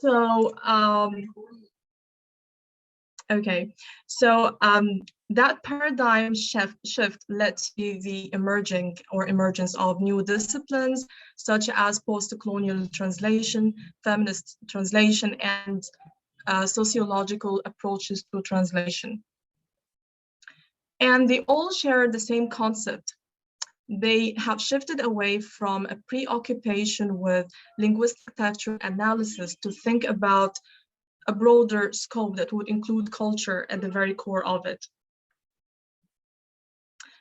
So, okay, so that paradigm shift led to the emergence of new disciplines such as post-colonial translation, feminist translation, and sociological approaches to translation. And they all share the same concept. They have shifted away from a preoccupation with linguistic textual analysis to think about a broader scope that would include culture at the very core of it.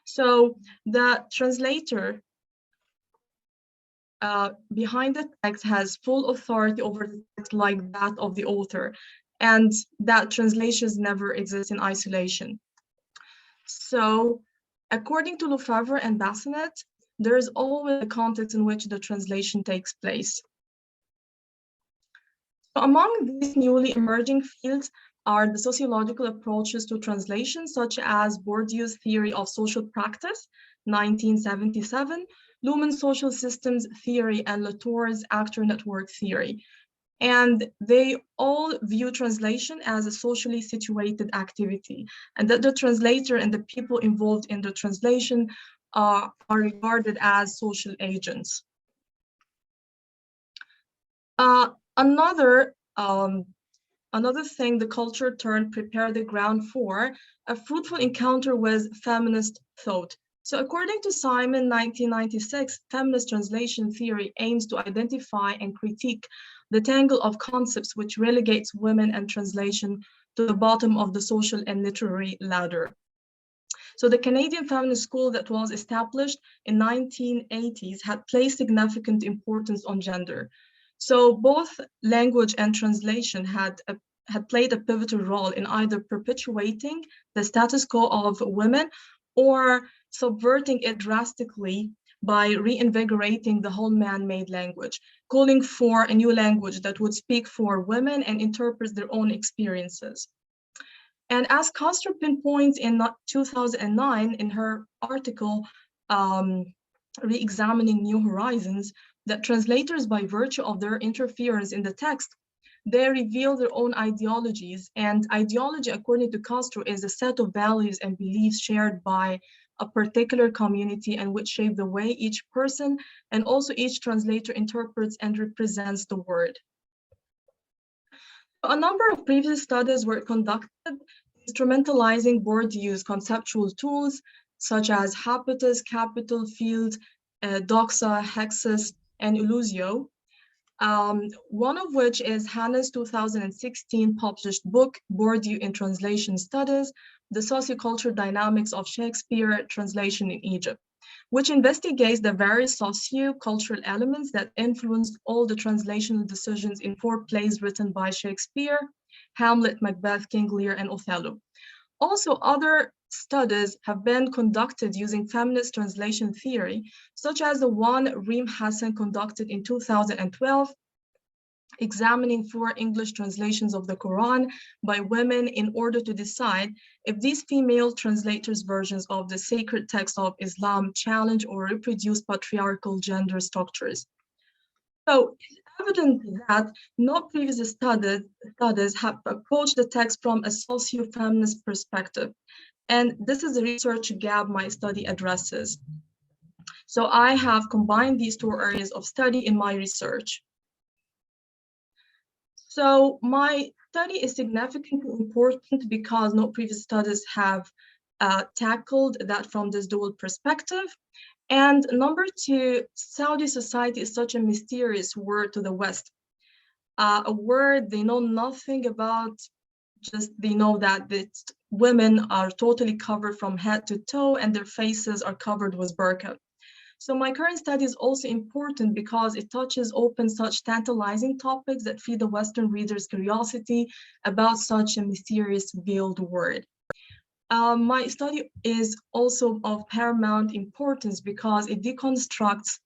So the translator behind the text has full authority over the text like that of the author, and that translations never exist in isolation. So according to Lefebvre and Bassinet, there is always a context in which the translation takes place. So among these newly emerging fields are the sociological approaches to translation, such as Bourdieu's theory of social practice, 1977, Luhmann's social systems theory, and Latour's actor network theory. And they all view translation as a socially situated activity, and that the translator and the people involved in the translation are regarded as social agents. Another thing the culture turn prepared the ground for a fruitful encounter with feminist thought. So according to Simon, 1996, feminist translation theory aims to identify and critique the tangle of concepts which relegates women and translation to the bottom of the social and literary ladder. So the Canadian feminist school that was established in 1980s had placed significant importance on gender. So both language and translation had played a pivotal role in either perpetuating the status quo of women or subverting it drastically by reinvigorating the whole man-made language, calling for a new language that would speak for women and interpret their own experiences. And as Castro pinpoints in 2009 in her article, Re-examining New Horizons, that translators, by virtue of their interference in the text, they reveal their own ideologies. And ideology, according to Castro, is a set of values and beliefs shared by a particular community and which shape the way each person and also each translator interprets and represents the word. A number of previous studies were conducted instrumentalizing Bourdieu's conceptual tools, such as habitus, capital, field, doxa, hexis, and illusio. One of which is Hannah's 2016 published book, Bourdieu in Translation Studies, The Sociocultural Dynamics of Shakespeare Translation in Egypt, which investigates the various socio-cultural elements that influenced all the translational decisions in 4 plays written by Shakespeare: Hamlet, Macbeth, King Lear, and Othello. Also, other studies have been conducted using feminist translation theory, such as the one Reem Hassan conducted in 2012, examining 4 English translations of the Quran by women in order to decide if these female translators' versions of the sacred text of Islam challenge or reproduce patriarchal gender structures. So it's evident that no previous studies have approached the text from a socio-feminist perspective. And this is a research gap my study addresses. So I have combined these 2 areas of study in my research. So my study is significantly important because no previous studies have tackled that from this dual perspective. And number 2, Saudi society is such a mysterious word to the West. A word they know nothing about, just they know that women are totally covered from head to toe and their faces are covered with burqa. So my current study is also important because it touches open such tantalizing topics that feed the Western reader's curiosity about such a mysterious veiled word. My study is also of paramount importance because it deconstructs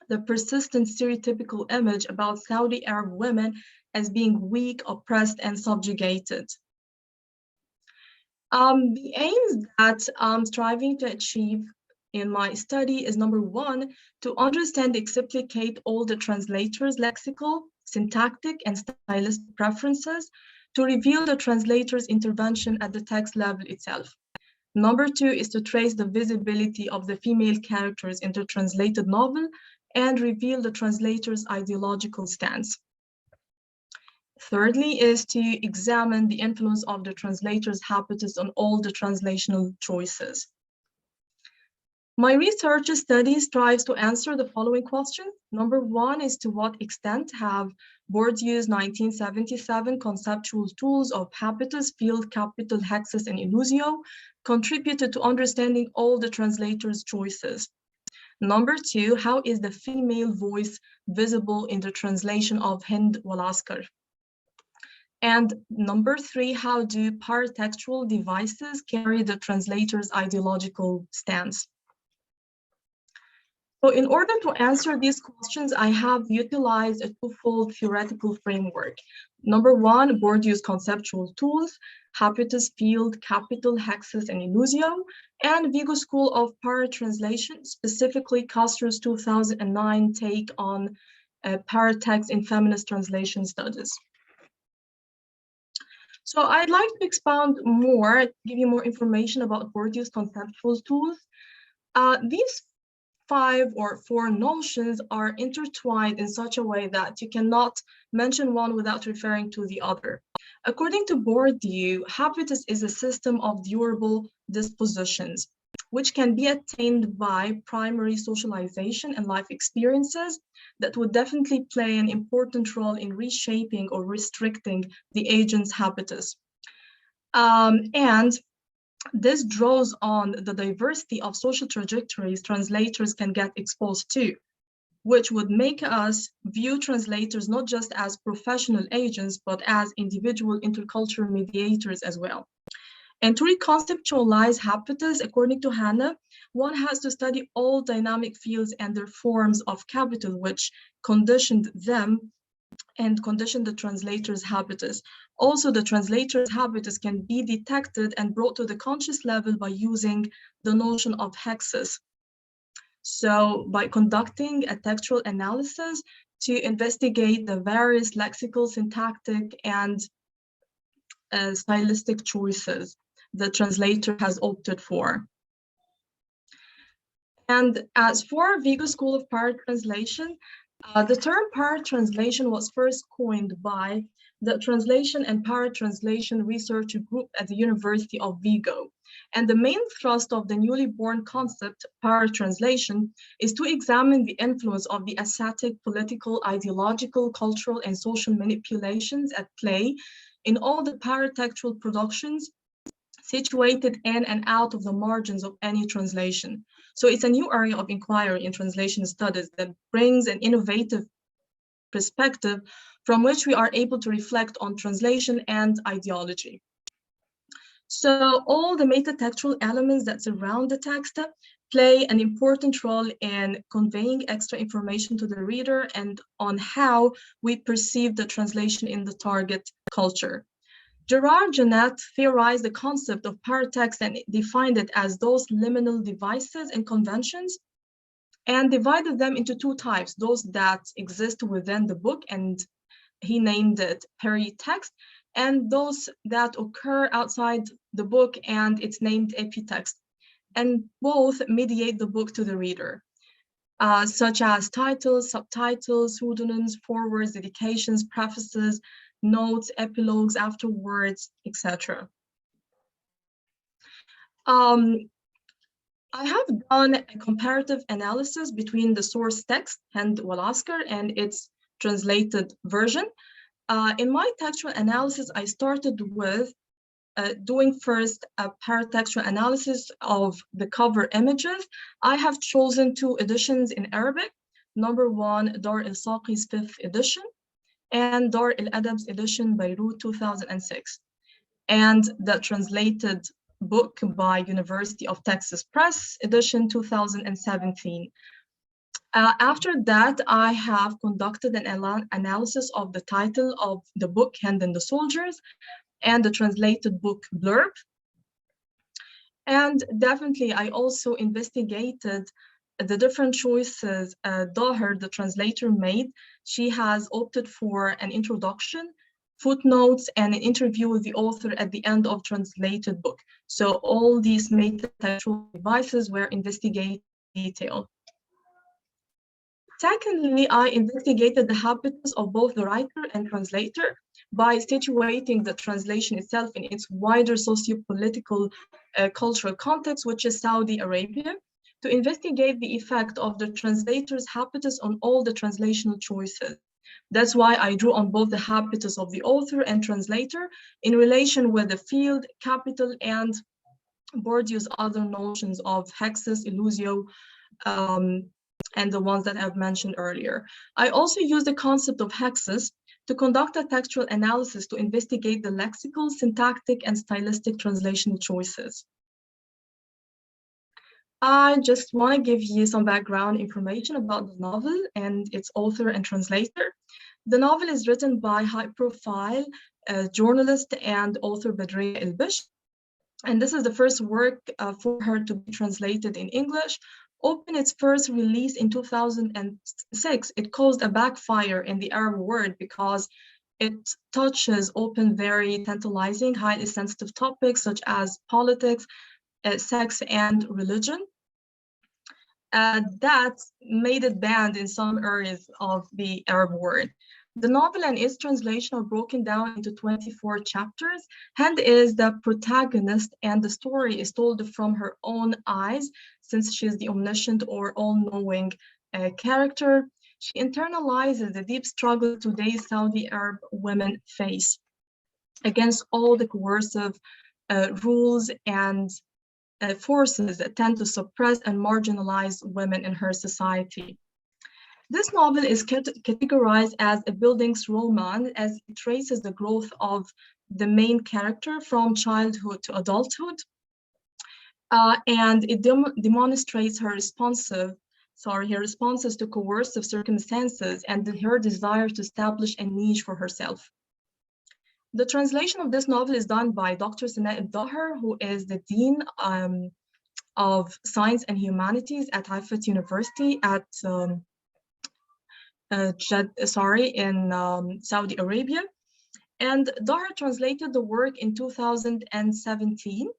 the persistent stereotypical image about Saudi Arab women as being weak, oppressed, and subjugated. The aims that I'm striving to achieve in my study is number 1, to understand and explicate all the translators' lexical, syntactic and stylistic preferences to reveal the translator's intervention at the text level itself. Number 2 is to trace the visibility of the female characters in the translated novel and reveal the translator's ideological stance. Thirdly is to examine the influence of the translator's habitus on all the translational choices. My research study strives to answer the following questions. Number 1 is to what extent have Bourdieu's 1977 conceptual tools of habitus, field, capital, hexis, and illusio contributed to understanding all the translator's choices? Number 2, how is the female voice visible in the translation of Hind wal Askar? And number 3, how do paratextual devices carry the translator's ideological stance? So in order to answer these questions, I have utilized a twofold theoretical framework. Number 1, Bourdieu's conceptual tools, habitus, field, capital, hexis, and illusio, and Vigo School of Paratranslation, specifically Castro's 2009 take on paratext in feminist translation studies. So I'd like to expound more, give you more information about Bourdieu's conceptual tools. These 5 or 4 notions are intertwined in such a way that you cannot mention one without referring to the other. According to Bourdieu, habitus is a system of durable dispositions, which can be attained by primary socialization and life experiences that would definitely play an important role in reshaping or restricting the agent's habitus. And this draws on the diversity of social trajectories translators can get exposed to, which would make us view translators not just as professional agents, but as individual intercultural mediators as well. And to reconceptualize habitus, according to Hannah, one has to study all dynamic fields and their forms of capital, which conditioned them and condition the translator's habitus. Also, the translator's habitus can be detected and brought to the conscious level by using the notion of hexis. So by conducting a textual analysis to investigate the various lexical, syntactic, and stylistic choices the translator has opted for. And as for Vigo School of Paratranslation, the term paratranslation was first coined by the Translation and Paratranslation Research Group at the University of Vigo. And the main thrust of the newly born concept, paratranslation, is to examine the influence of the ascetic, political, ideological, cultural, and social manipulations at play in all the paratextual productions situated in and out of the margins of any translation. So it's a new area of inquiry in translation studies that brings an innovative perspective from which we are able to reflect on translation and ideology. So all the metatextual elements that surround the text play an important role in conveying extra information to the reader and on how we perceive the translation in the target culture. Gerard Genette theorized the concept of paratext and defined it as those liminal devices and conventions, and divided them into 2 types, those that exist within the book, and he named it peritext, and those that occur outside the book, and it's named epitext. And both mediate the book to the reader, such as titles, subtitles, pseudonyms, forewords, dedications, prefaces, notes, epilogues, afterwards, etc. I have done a comparative analysis between the source text, Hind wal Askar, and its translated version. In my textual analysis, I started with doing first a paratextual analysis of the cover images. I have chosen 2 editions in Arabic. Number 1, Dar el-Saqi's 5th edition, and Dar el-Adab's edition, Beirut, 2006. And the translated book by University of Texas Press, edition 2017. After that, I have conducted an analysis of the title of the book, Hind and the Soldiers, and the translated book blurb. And definitely, I also investigated the different choices Daher, the translator, made, she has opted for an introduction, footnotes, and an interview with the author at the end of translated book. So all these metatextual devices were investigated in detail. Secondly, I investigated the habitus of both the writer and translator by situating the translation itself in its wider socio-political cultural context, which is Saudi Arabia, to investigate the effect of the translator's habitus on all the translational choices. That's why I drew on both the habitus of the author and translator in relation with the field, capital, and Bourdieu's other notions of hexis, illusio, and the ones that I've mentioned earlier. I also used the concept of hexis to conduct a textual analysis to investigate the lexical, syntactic, and stylistic translational choices. I just want to give you some background information about the novel and its author and translator. The novel is written by high-profile journalist and author Badriya El-Bish, and this is the first work for her to be translated in English. Upon its first release in 2006, it caused a backfire in the Arab world because it touches open, very tantalizing, highly sensitive topics such as politics, sex, and religion. That made it banned in some areas of the Arab world. The novel and its translation are broken down into 24 chapters. Hand is the protagonist, and the story is told from her own eyes, since she is the omniscient or all-knowing character. She internalizes the deep struggle today's Saudi Arab women face against all the coercive rules and forces that tend to suppress and marginalize women in her society. This novel is categorized as a bildungsroman, as it traces the growth of the main character from childhood to adulthood, and it demonstrates her responses to coercive circumstances and her desire to establish a niche for herself. The translation of this novel is done by Dr. Sana Al-Daher, who is the Dean of Science and Humanities at Haifa University at in Saudi Arabia. And Daher translated the work in 2017,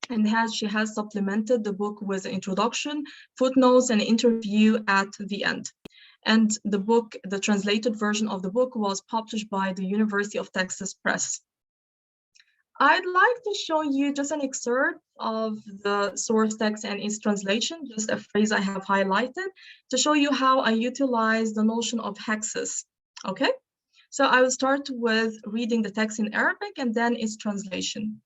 and she has supplemented the book with an introduction, footnotes, and an interview at the end. And the book, the translated version of the book, was published by the University of Texas Press. I'd like to show you just an excerpt of the source text and its translation, just a phrase I have highlighted to show you how I utilize the notion of hexis. Okay, so I will start with reading the text in Arabic and then its translation.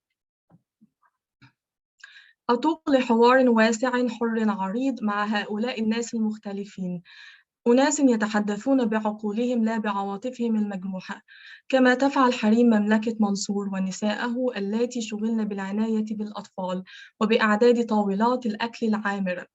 أتوق لحوار واسع حر عريض مع هؤلاء الناس المختلفين، أناس يتحدثون بعقولهم لا بعواطفهم المجروحة، كما تفعل حريم مملكة منصور ونساءه اللاتي شغلن بالعناية بالأطفال وبإعداد طاولات الأكل العامرة.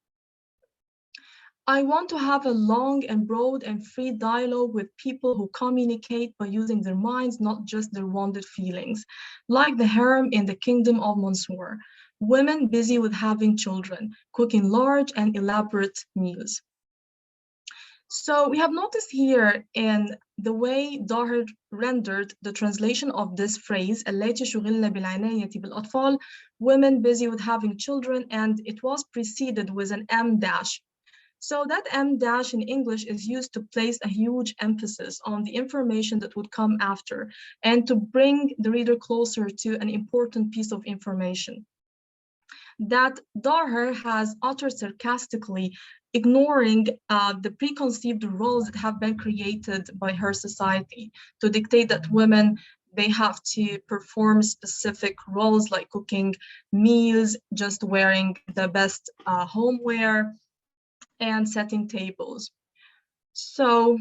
I want to have a long and broad and free dialogue with people who communicate by using their minds, not just their wounded feelings, like the harem in the kingdom of Mansour, women busy with having children, cooking large and elaborate meals. So we have noticed here in the way Daher rendered the translation of this phrase, اللاتي شغلن بالعناية بالأطفال, women busy with having children, and it was preceded with an M dash. So that M dash in English is used to place a huge emphasis on the information that would come after and to bring the reader closer to an important piece of information that Daher has uttered sarcastically, ignoring the preconceived roles that have been created by her society to dictate that women, they have to perform specific roles like cooking meals, just wearing the best homeware, and setting tables. So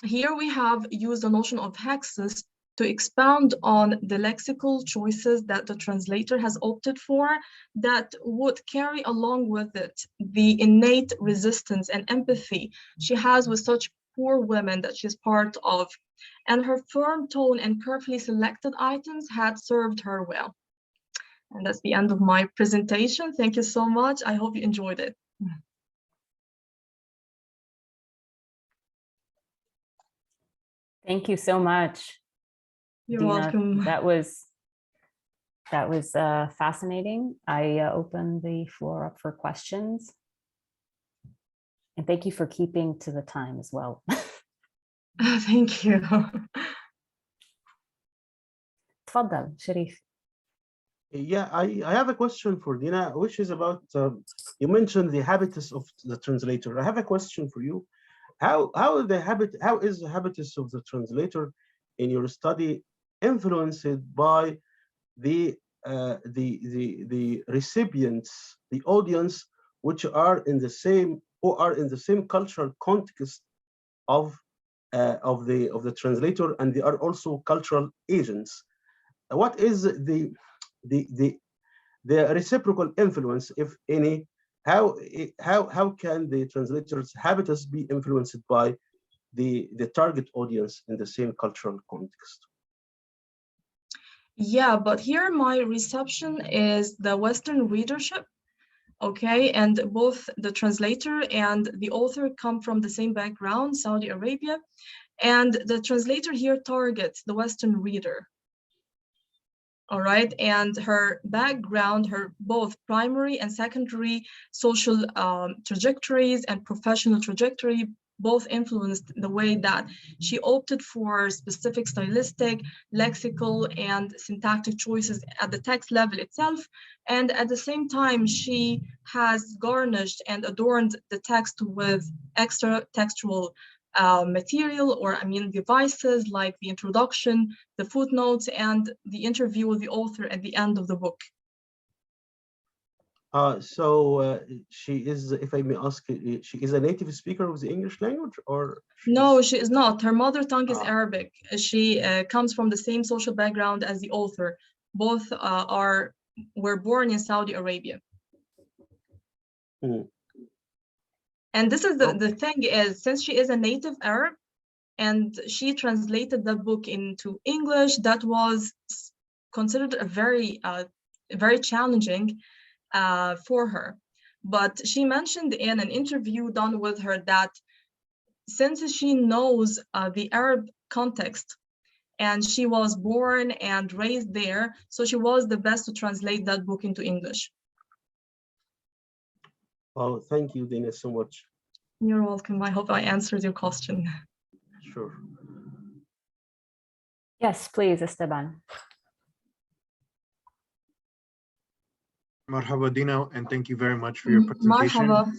here we have used the notion of hexis to expound on the lexical choices that the translator has opted for that would carry along with it the innate resistance and empathy she has with such poor women that she's part of. And her firm tone and carefully selected items had served her well. And that's the end of my presentation. Thank you so much. I hope you enjoyed it. Thank you so much, You're Dina. welcome. That was fascinating. I open the floor up for questions. And thank you for keeping to the time as well. Thank you. تفضل, Sharif. Yeah, I have a question for Dina, which is about you mentioned the habitus of the translator. I have a question for you. How is the habitus of the translator in your study influenced by the recipients, the audience, which are in the same cultural context of the translator, and they are also cultural agents? What is the reciprocal influence, if any? How can the translator's habitus be influenced by the target audience in the same cultural context? Yeah, but here my reception is the Western readership, okay? And both the translator and the author come from the same background, Saudi Arabia, and the translator here targets the Western reader. All right, and her background, her both primary and secondary social trajectories and professional trajectory both influenced the way that she opted for specific stylistic, lexical, and syntactic choices at the text level itself. And at the same time, she has garnished and adorned the text with extra textual material, or devices like the introduction, the footnotes, and the interview with the author at the end of the book. So she is, if I may ask, she is a native speaker of the English language, or no, she is not. Her mother tongue is Arabic. She comes from the same social background as the author. Both were born in Saudi Arabia. And this is the thing is, since she is a native Arab and she translated the book into English, that was considered a very challenging for her. But she mentioned in an interview done with her that since she knows the Arab context and she was born and raised there, so she was the best to translate that book into English. Oh, thank you, Dina, so much. You're welcome. I hope I answered your question. Sure. Yes, please, Esteban. Marhaba, Dina, and thank you very much for your presentation. Marhaba.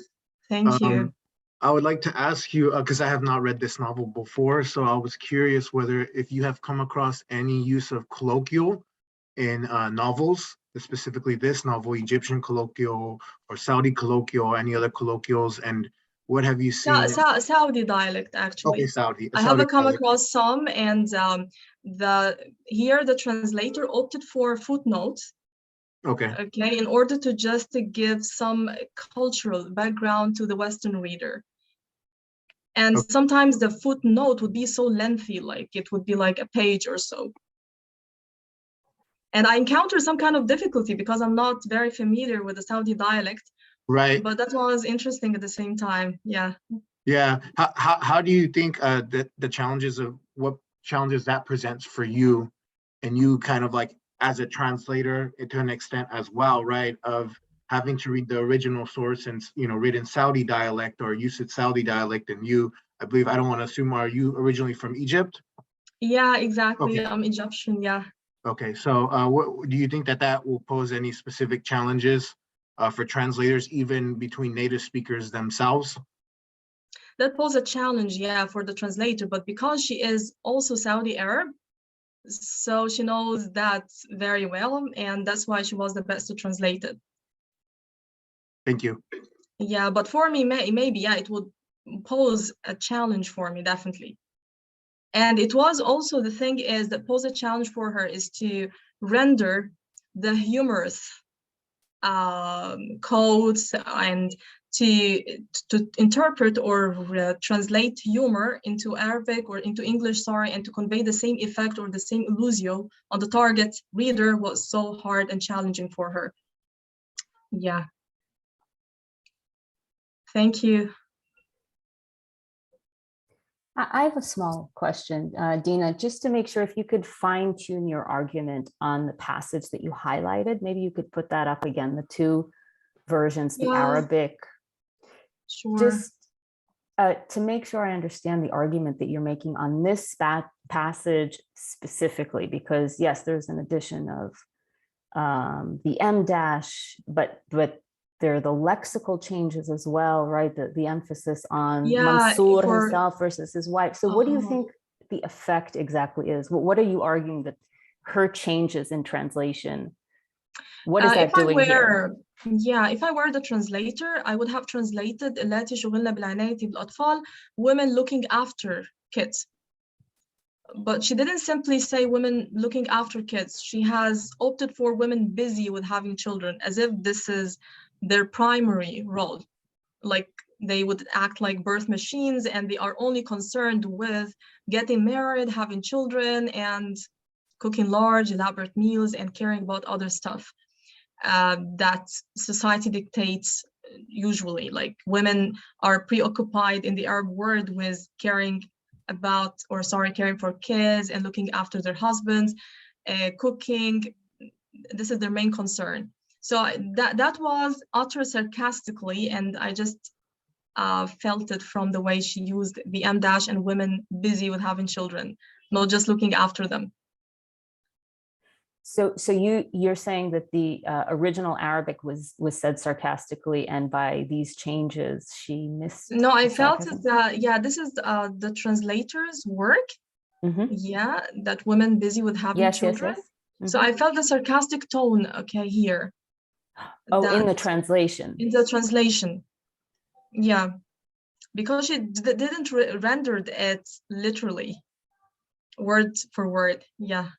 Thank you. I would like to ask you, because I have not read this novel before, so I was curious whether if you have come across any use of colloquial in novels, specifically this novel, Egyptian colloquial or Saudi colloquial, any other colloquials, and what have you seen? Saudi dialect, actually. Okay, Saudi. I have come across some, and here the translator opted for footnotes. Okay, in order to just give some cultural background to the Western reader. And sometimes the footnote would be so lengthy, like it would be like a page or so. And I encountered some kind of difficulty because I'm not very familiar with the Saudi dialect. right. But that was interesting at the same time. Yeah. Yeah. How do you think that the challenges of what challenges that presents for you, and you kind of like as a translator to an extent as well, right? Of having to read the original source and, read in Saudi dialect or use it Saudi dialect, and you, I believe, I don't want to assume, are you originally from Egypt? Yeah, exactly. Okay. I'm Egyptian, yeah. Okay, so what do you think that will pose any specific challenges for translators, even between native speakers themselves? That poses a challenge, yeah, for the translator, but because she is also Saudi Arab, so she knows that very well, and that's why she was the best to translate it. Thank you. Yeah, but for me, maybe, yeah, it would pose a challenge for me, definitely. And it was also, the thing is that pose a challenge for her is to render the humorous codes and to interpret or translate humor into Arabic or into English, and to convey the same effect or the same illusio on the target reader was so hard and challenging for her. Yeah. Thank you. I have a small question, Dina, just to make sure if you could fine tune your argument on the passage that you highlighted, maybe you could put that up again, the two versions, the Yeah. Arabic, Sure. just to make sure I understand the argument that you're making on this passage specifically, because yes, there's an addition of the M dash, but there are the lexical changes as well, right? The emphasis on Yeah, Mansour for himself versus his wife. So what do you think the effect exactly is? What are you arguing that her changes in translation, what is that if I doing here? were, yeah, if I were the translator, I would have translated اللاتي شغلنا بالعناية بالأطفال, women looking after kids. But she didn't simply say women looking after kids. She has opted for women busy with having children, as if this is their primary role. Like they would act like birth machines and they are only concerned with getting married, having children, and cooking large, elaborate meals and caring about other stuff that society dictates usually. Like women are preoccupied in the Arab world with caring for kids and looking after their husbands, cooking. This is their main concern. So that was uttered sarcastically, and I just felt it from the way she used the M dash and women busy with having children, not just looking after them. So you're saying that the original Arabic was said sarcastically, and by these changes she missed. No, I the felt sarcasm? that, yeah, this is the translator's work. Mhm. Yeah, that women busy with having Yes, children. yes, yes. So I felt the sarcastic tone, okay, here. Oh, in the That translation. in the translation. Yeah, because she didn't rendered it literally, word for word. Yeah,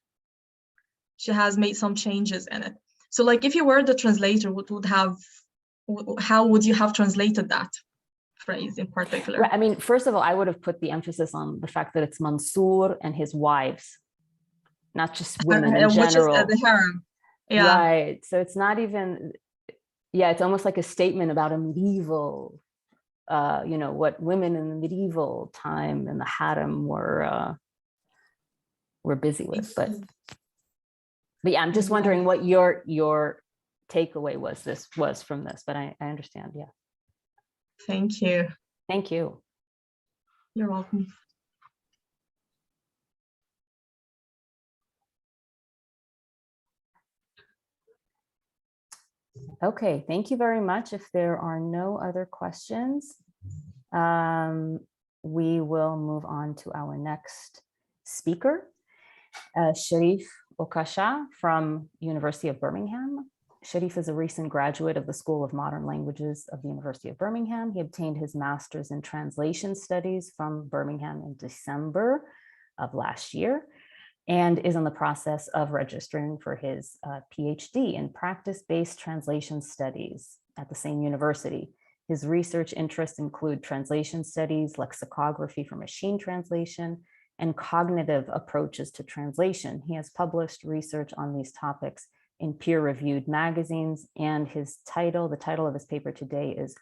she has made some changes in it. So like if you were the translator, how would you have translated that phrase in particular? Right. I mean, first of all, I would have put the emphasis on the fact that it's Mansour and his wives, not just women in Which is general. the harem. Yeah. Right. So it's not even, yeah, it's almost like a statement about a medieval, what women in the medieval time in the harem were busy with. But yeah, I'm just wondering what your takeaway was from this, but I understand. Yeah. Thank you. Thank you. You're welcome. Okay, thank you very much. If there are no other questions, we will move on to our next speaker, Sharif Okasha from University of Birmingham. Sharif is a recent graduate of the School of Modern Languages of the University of Birmingham. He obtained his master's in translation studies from Birmingham in December of last year, and is in the process of registering for his PhD in practice-based translation studies at the same university. His research interests include translation studies, lexicography for machine translation, and cognitive approaches to translation. He has published research on these topics in peer-reviewed magazines, and the title of his paper today is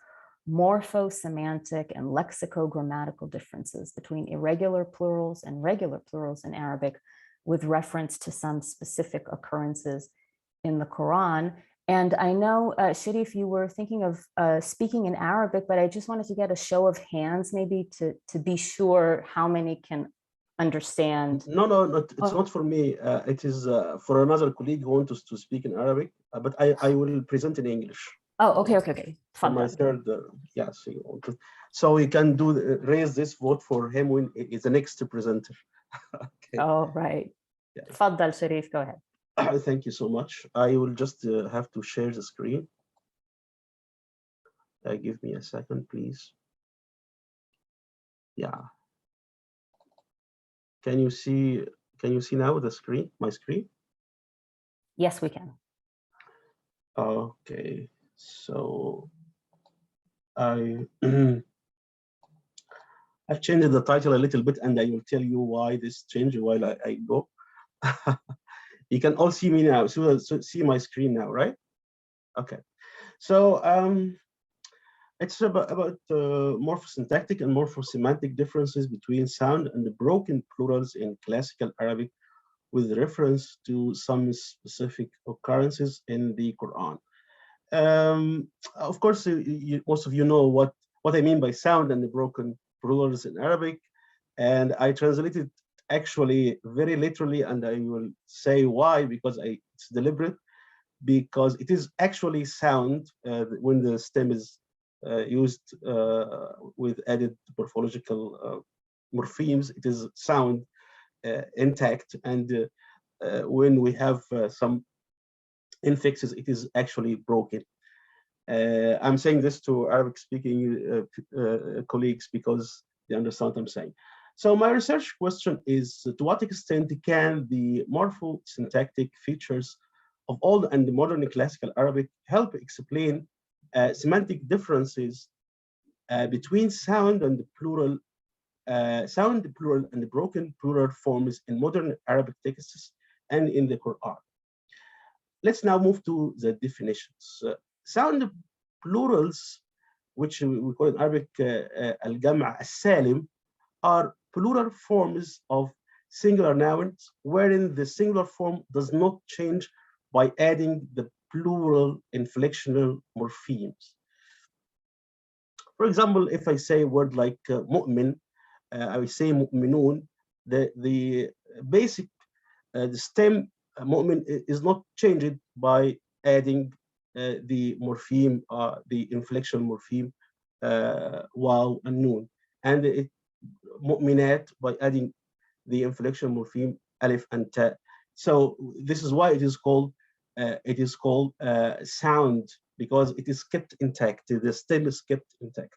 Morphosemantic and Lexicogrammatical Differences Between Irregular Plurals and Regular Plurals in Arabic, with reference to some specific occurrences in the Quran. And I know, Sharif, you were thinking of speaking in Arabic, but I just wanted to get a show of hands maybe to be sure how many can understand. No, it's not for me. It is for another colleague who wants to speak in Arabic, but I will present in English. Oh, okay. For my third, so we can raise this vote for him when he's the next presenter. Okay. Oh, right. Yeah. Tfaddal, Sharif, go ahead. Thank you so much. I will just have to share the screen. Give me a second, please. Yeah. Can you see now the screen, my screen? Yes, we can. Okay, so I've changed the title a little bit, and I will tell you why this changed while I go. You can all see me now, so see my screen now, right? Okay, so It's about morphosyntactic and morphosemantic differences between sound and the broken plurals in classical Arabic with reference to some specific occurrences in the Quran. Of course, most of you know what I mean by sound and the broken plurals in Arabic, and I translated actually very literally, and I will say why, because it's deliberate, because it is actually sound when the stem is used with added morphological morphemes. It is sound intact, and when we have some infixes, it is actually broken. I'm saying this to Arabic-speaking colleagues because they understand what I'm saying. So my research question is, to what extent can the morphosyntactic features of old and modern classical Arabic help explain semantic differences between sound and plural, and the broken plural forms in modern Arabic texts and in the Quran? Let's now move to the definitions. Sound plurals, which we call in Arabic al-jam' al-salim, are plural forms of singular nouns wherein the singular form does not change by adding the plural inflectional morphemes. For example, if I say a word like mu'min, I will say mu'minun, the basic, the stem mu'min is not changed by adding the morpheme, the inflection morpheme, waw and noon, and it mu'minat by adding the inflection morpheme alif and ta. So this is why it is called sound, because it is kept intact. The stem is kept intact.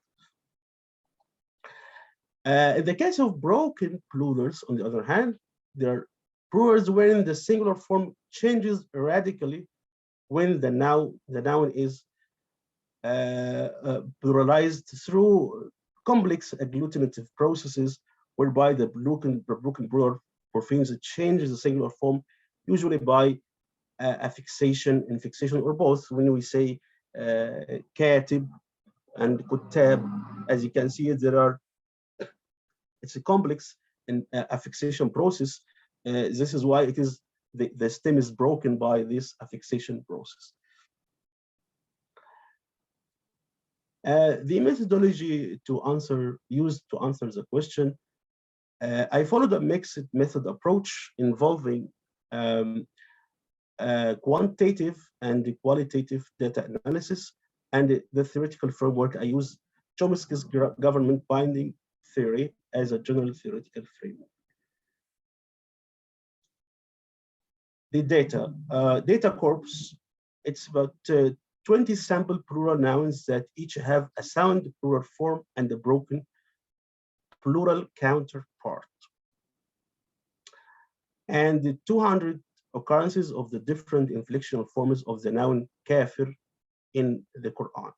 In the case of broken plurals, on the other hand, there are plurals wherein the singular form changes radically when the noun is pluralized through complex agglutinative processes, whereby the broken plural morphemes changes the singular form, usually by affixation, infixation, or both. When we say katib and kutab, as you can see, it's a complex affixation process. This is why it is the stem is broken by this affixation process. The methodology used to answer the question, I followed a mixed method approach involving quantitative and qualitative data analysis, and the theoretical framework. I use Chomsky's government binding theory as a general theoretical framework. The data corpus, it's about 20 sample plural nouns that each have a sound plural form and a broken plural counterpart, and the 200 occurrences of the different inflectional forms of the noun kafir in the Quran.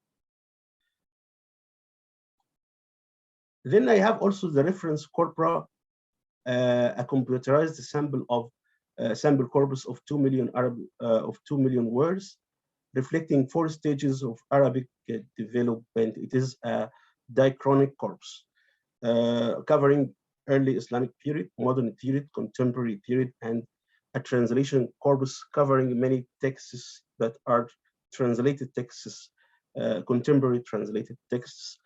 Then I have also the reference corpora, a computerized sample corpus of 2 million words, reflecting 4 stages of Arabic development. It is a diachronic corpus covering early Islamic period, modern period, contemporary period, and a translation corpus covering many texts that are translated texts, contemporary translated texts.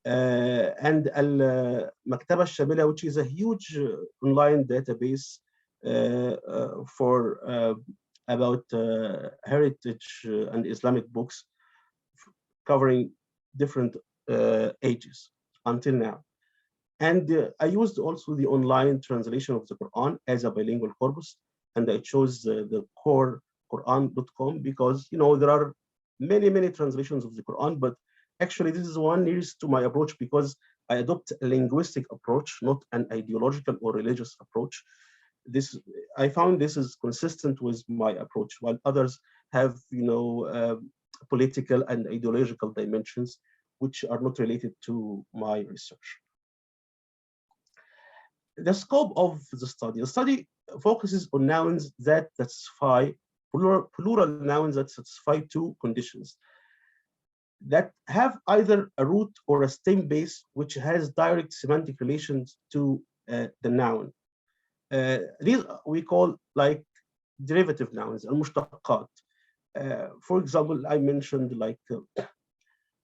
And Al-Maktaba Shamila, which is a huge online database for about heritage and Islamic books covering different ages until now. And I used also the online translation of the Quran as a bilingual corpus, and I chose the core Quran.com because, you know, there are many translations of the Quran, but actually this is one nearest to my approach because I adopt a linguistic approach, not an ideological or religious approach. I found this is consistent with my approach, while others have, you know, political and ideological dimensions which are not related to my research. The scope of the study focuses on nouns that satisfy plural nouns that satisfy 2 conditions. that have either a root or a stem base, which has direct semantic relations to the noun. These we call like derivative nouns, المشتقات. For example, I mentioned like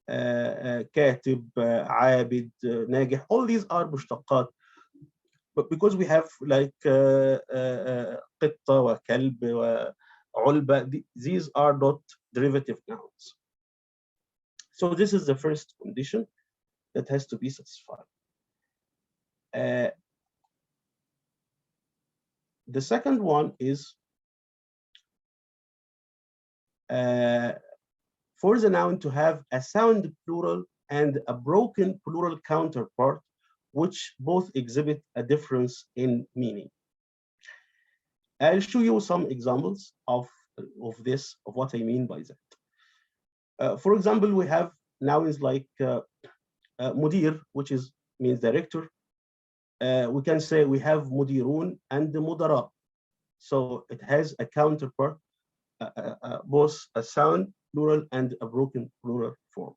كاتب, عابد, ناجح. All these are مشتقات. But because we have like قطة وكلب وعلبة, these are not derivative nouns. So this is the first condition that has to be satisfied. The second one is for the noun to have a sound plural and a broken plural counterpart, which both exhibit a difference in meaning. I'll show you some examples of this, of what I mean by that. For example, we have nouns like mudir, which means director. We can say we have mudirun and mudara. So it has a counterpart, both a sound plural and a broken plural form.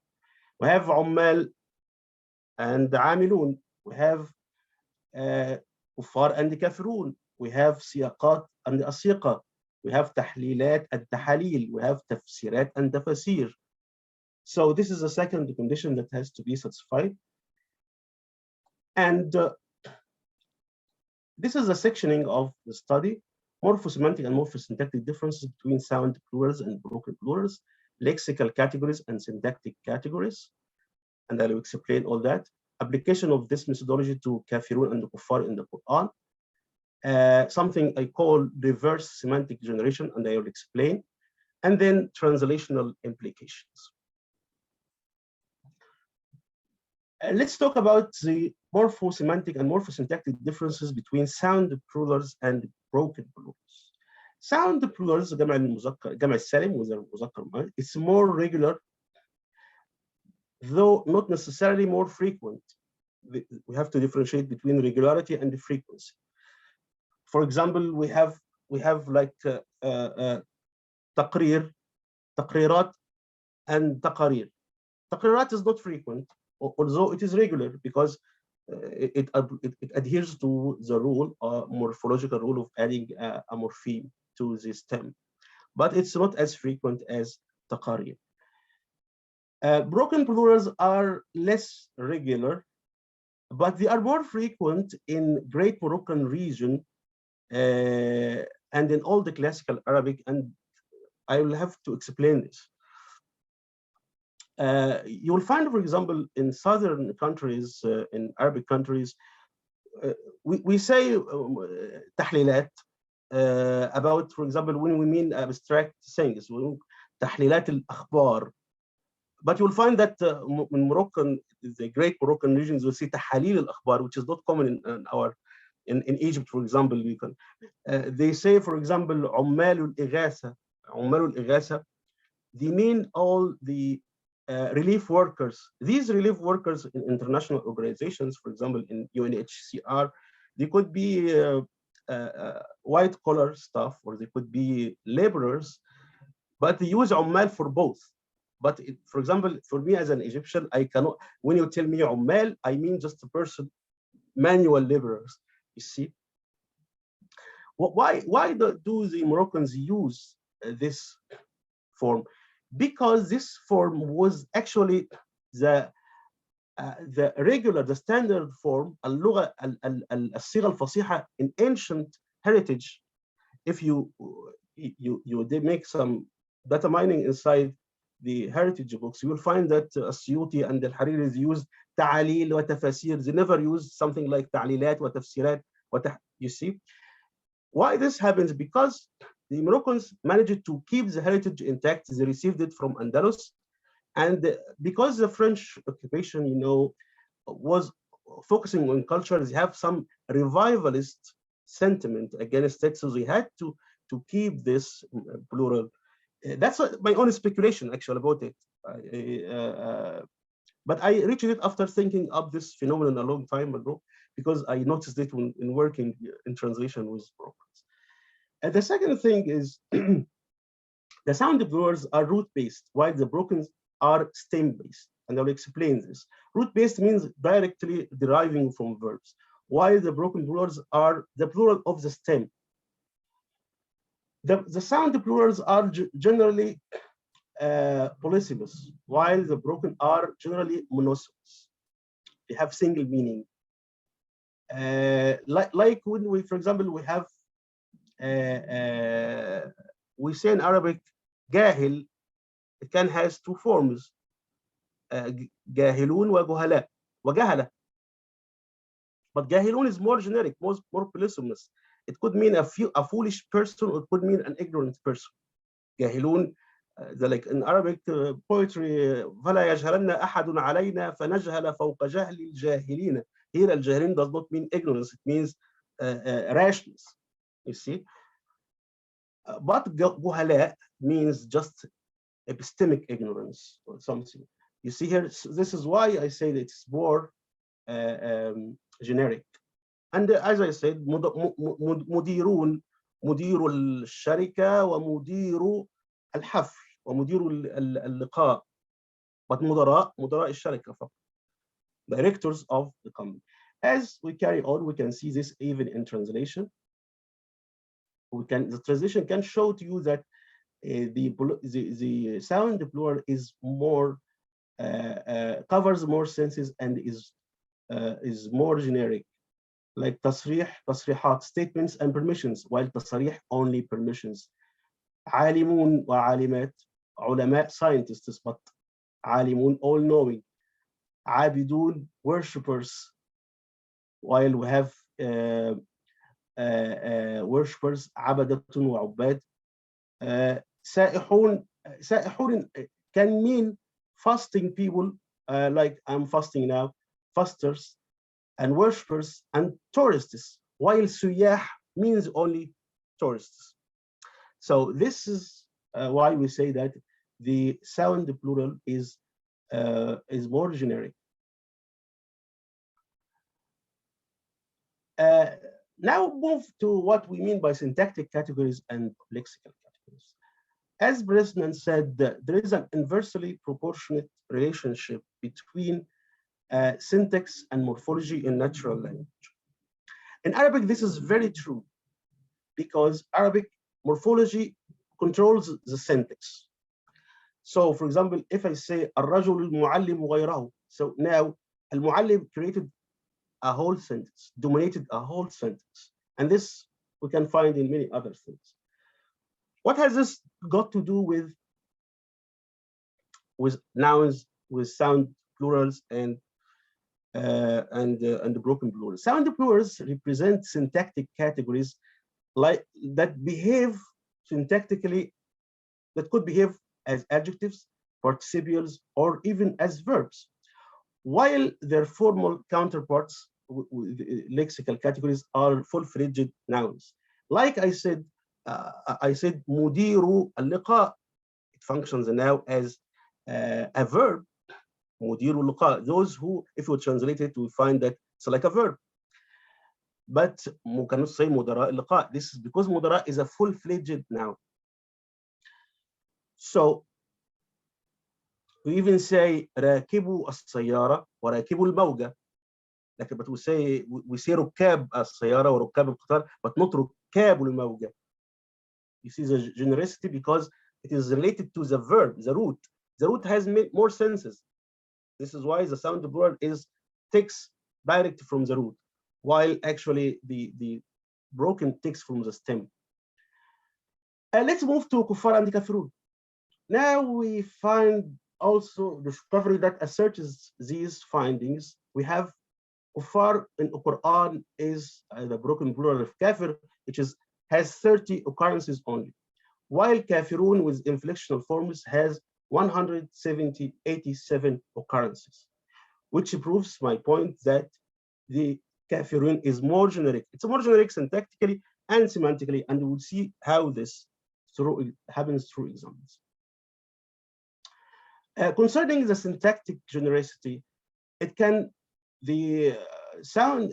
We have ummal and amilun. We have kuffar and kafirun. We have siyaqat and asyiqa. We have tahlilat and tahalil. We have tafsirat and tafasir. So this is the second condition that has to be satisfied. And this is a sectioning of the study: morphosemantic and morphosyntactic differences between sound plurals and broken plurals, lexical categories and syntactic categories. And I will explain all that. Application of this methodology to kafirun and kuffar in the Quran. Something I call reverse semantic generation, and I will explain. And then translational implications. Let's talk about the morphosemantic and morphosyntactic differences between sound plurals and broken plurals. Sound plurals, جمع المذكر, جمع السالم with المذكر, it's more regular, though not necessarily more frequent. We have to differentiate between regularity and frequency. For example, we have like تقرير, تقريرات, and تقارير. تقريرات is not frequent, although it is regular, because it adheres to the rule, morphological rule of adding a morpheme to the stem, but it's not as frequent as taqarir. Broken plurals are less regular, but they are more frequent in Great Moroccan region and in all the classical Arabic, and I will have to explain this. You will find, for example, in southern countries, in Arabic countries, we say tahlilat about, for example, when we mean abstract things, tahlilat al-akhbar. But you'll find that in Moroccan, the Great Moroccan regions, will say tahalil al-akhbar, which is not common in Egypt, for example. They say, for example, ummal al-ighasa. Ummal al-ighasa, they mean all the relief workers. These relief workers in international organizations, for example, in UNHCR, they could be white collar staff, or they could be laborers, but they use ummal for both. But for example, for me as an Egyptian, I cannot, when you tell me ummal, I mean just a person, manual laborers, you see. Why do the Moroccans use this form? Because this form was actually the regular, the standard form, اللغة الصيغة الفصيحة in ancient heritage. If you they make some data mining inside the heritage books, you will find that Asyuti and Al-Hariri use ta'alil wa tafasir. They never use something like ta'lilat wa tafsirat. You see why this happens? Because the Moroccans managed to keep the heritage intact. They received it from Andalus, and because the French occupation, was focusing on culture, they have some revivalist sentiment against it, so they had to keep this plural. That's my own speculation, actually, about it. But I reached it after thinking up this phenomenon a long time ago, because I noticed it in working in translation with Moroccans. And the second thing is the sound plurals are root-based, while the broken are stem-based, and I'll explain this. Root-based means directly deriving from verbs, while the broken plurals are the plural of the stem. The sound plurals are generally polysemous, while the broken are generally monosemous. They have single meaning. Like when we, for example, we have we say in Arabic, jahil, it can has two forms, jahilun wa juhala, wa jahala. But jahilun is more generic, more polysemous. It could mean a foolish person, or it could mean an ignorant person. Jahilun, like in Arabic poetry, فلا يجهلن أحد علينا فنجهل فوق جهل الجاهلين. Here, al-jahilin does not mean ignorance; it means rashness. You see, but juhala means just epistemic ignorance or something. You see here, this is why I say that it's more generic. And as I said, مديرون مدير الشركة ومدير الحفل ومدير اللقاء. But مدراء الشركة فقط. Directors of the company. As we carry on, we can see this even in translation. The translation can show to you that the sound plural is more covers more senses and is more generic, like تصريح, تصريحات, statements and permissions, while تصريح only permissions. عالمون وعالمات, علماء, scientists, but عالمون, all knowing. عابدون, worshippers, while we have worshippers, عبدة وعباد. سائحون, سائحون can mean fasting people, like I'm fasting now, fasters, and worshippers, and tourists, while سياح means only tourists. So this is why we say that the sound plural is more generic. Now move to what we mean by syntactic categories and lexical categories. As Bresnan said, there is an inversely proportionate relationship between syntax and morphology in natural language. In Arabic, this is very true because Arabic morphology controls the syntax. So, for example, if I say الرجل المعلم غيره, so now المعلم created a whole sentence, dominated a whole sentence, and this we can find in many other things. What has this got to do with nouns, with sound plurals, and the broken plurals? Sound plurals represent syntactic categories like that behave syntactically, that could behave as adjectives, participles, or even as verbs, while their formal counterparts, lexical categories, are full-fledged nouns. Like I said مدير اللقاء. It functions now as a verb. مدير اللقاء. Those who, if we translate it, we find that it's like a verb. But we cannot say مدراء اللقاء. This is because مدراء is a full-fledged noun. So we even say راكبوا السيارة وراكبوا الموجة. Like, but we say ركاب السيارة وركاب القطار, but not ركاب الموجة. You see the genericity because it is related to the verb, the root. The root has more senses. This is why the sound plural takes direct from the root, while actually the broken takes from the stem. Let's move to kuffar and kafirun. Now we find also discovery that asserts these findings. We have kuffar in the Quran is the broken plural of kafir, which has 30 occurrences only, while kafirun with inflectional forms has 187 occurrences, which proves my point that the kafirun is more generic. It's more generic syntactically and semantically, and we'll see how this happens through examples. Concerning the syntactic genericity, it can the sound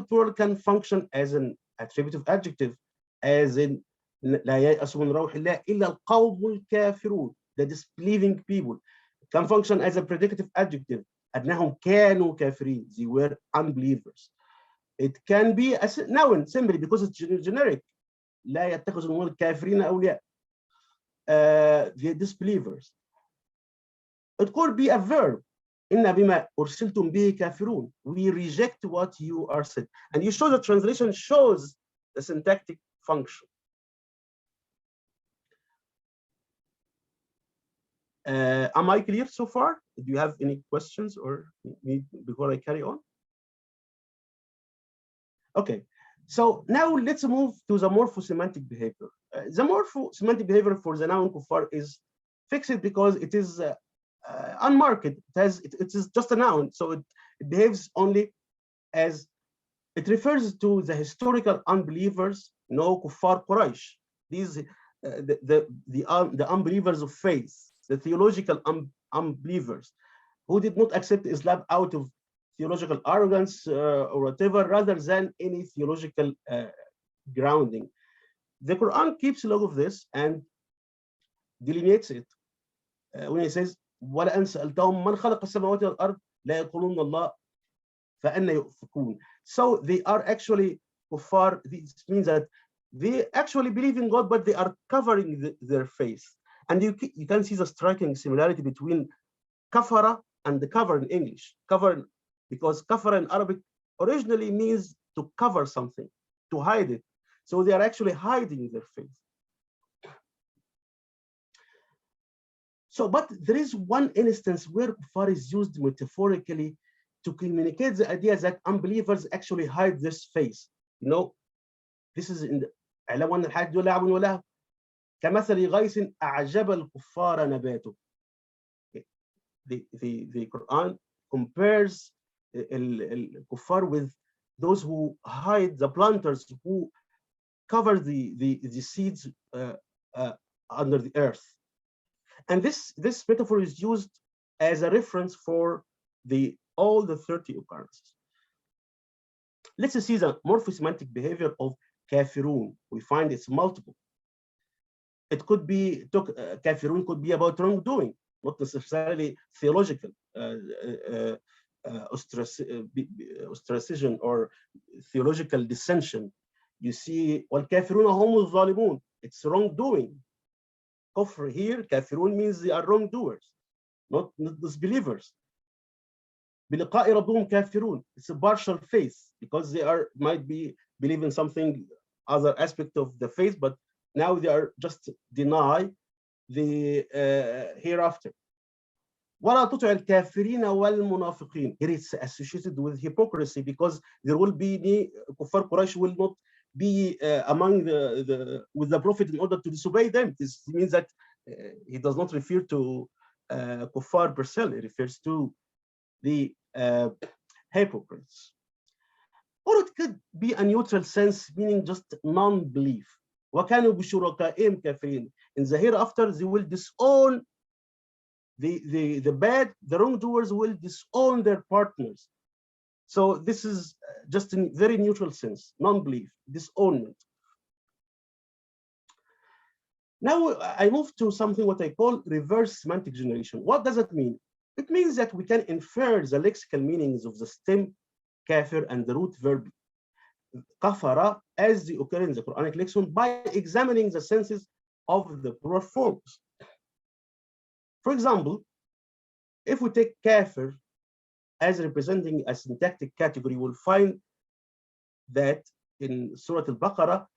plural can function as an attributive adjective, as in لا ييأس من روح الله إلا القوم الكافرون, the disbelieving people. can function as a predicative adjective. أنهم كانوا كافرين. They were unbelievers. It can be a noun simply because it's generic. لا يتخذ المؤمنون الكافرين أولياء. The disbelievers. It could be a verb. إن بما أرسلتم به كافرون. We reject what you are said. And you show the translation shows the syntactic function. Am I clear so far? Do you have any questions or before I carry on? Okay, so now let's move to the morphosemantic behavior. The morphosemantic behavior for the noun kuffar is fixed because it is unmarked. It is just a noun, so it behaves only as it refers to the historical unbelievers, no kuffar Quraysh. These the unbelievers of faith, the theological unbelievers who did not accept Islam out of theological arrogance or whatever, rather than any theological grounding. The Quran keeps log of this and delineates it when it says, وَلَأَنْ سَأَلْتَهُمْ مَنْ خَلَقَ السَّمَاوَاتِ وَالْأَرْضِ لَا يَقُولُونَ اللَّهُ فَأَنَّ يُؤْفَكُونَ. So they are actually kuffar. This means that they actually believe in God, but they are covering their face. And you can see the striking similarity between kafara and the cover in English. Cover, because kafara in Arabic originally means to cover something, to hide it. So they are actually hiding their face. So, but there is one instance where kuffar is used metaphorically to communicate the idea that unbelievers actually hide this face. You know, this is in the كمثل غيث أعجب الكفار نباته. The Quran compares الكفار with those who hide, the planters who cover the seeds under the earth. And this metaphor is used as a reference for all the 30 occurrences. Let's see the morphosemantic behavior of kafirun. We find it's multiple. It could be, kafirun could be about wrongdoing, not necessarily theological ostracism or theological dissension. You see, وَالْكَافِرُونَ هُمُ الظَّالِمُونَ. It's wrongdoing. Kufr here, kafirun means they are wrongdoers, not disbelievers. بِلِقَاءِ رَبِّهِمْ كَافِرُونَ. It's a partial faith because they might be believing something, other aspect of the faith, but now they are just deny the hereafter. وَلَا تُطِعِ الْكَافِرِينَ وَالْمُنَافِقِينَ. Here it's associated with hypocrisy because there will be kuffar Quraysh will not be among with the Prophet in order to disobey them. This means that he does not refer to kuffar per se, he refers to the hypocrites. Or it could be a neutral sense, meaning just non-belief. وَكَانُوا بِشُرَكَائِهِمْ كَافِرِينَ. In the hereafter, they will disown the bad, the wrongdoers will disown their partners. So this is just in very neutral sense, non-belief, disownment. Now I move to something what I call reverse semantic generation. What does it mean? It means that we can infer the lexical meanings of the stem kafir and the root verb kafara as they occur in the Quranic lexicon by examining the senses of the plural forms. For example, if we take kafir as representing a syntactic category, we'll find that in Surah Al-Baqarah,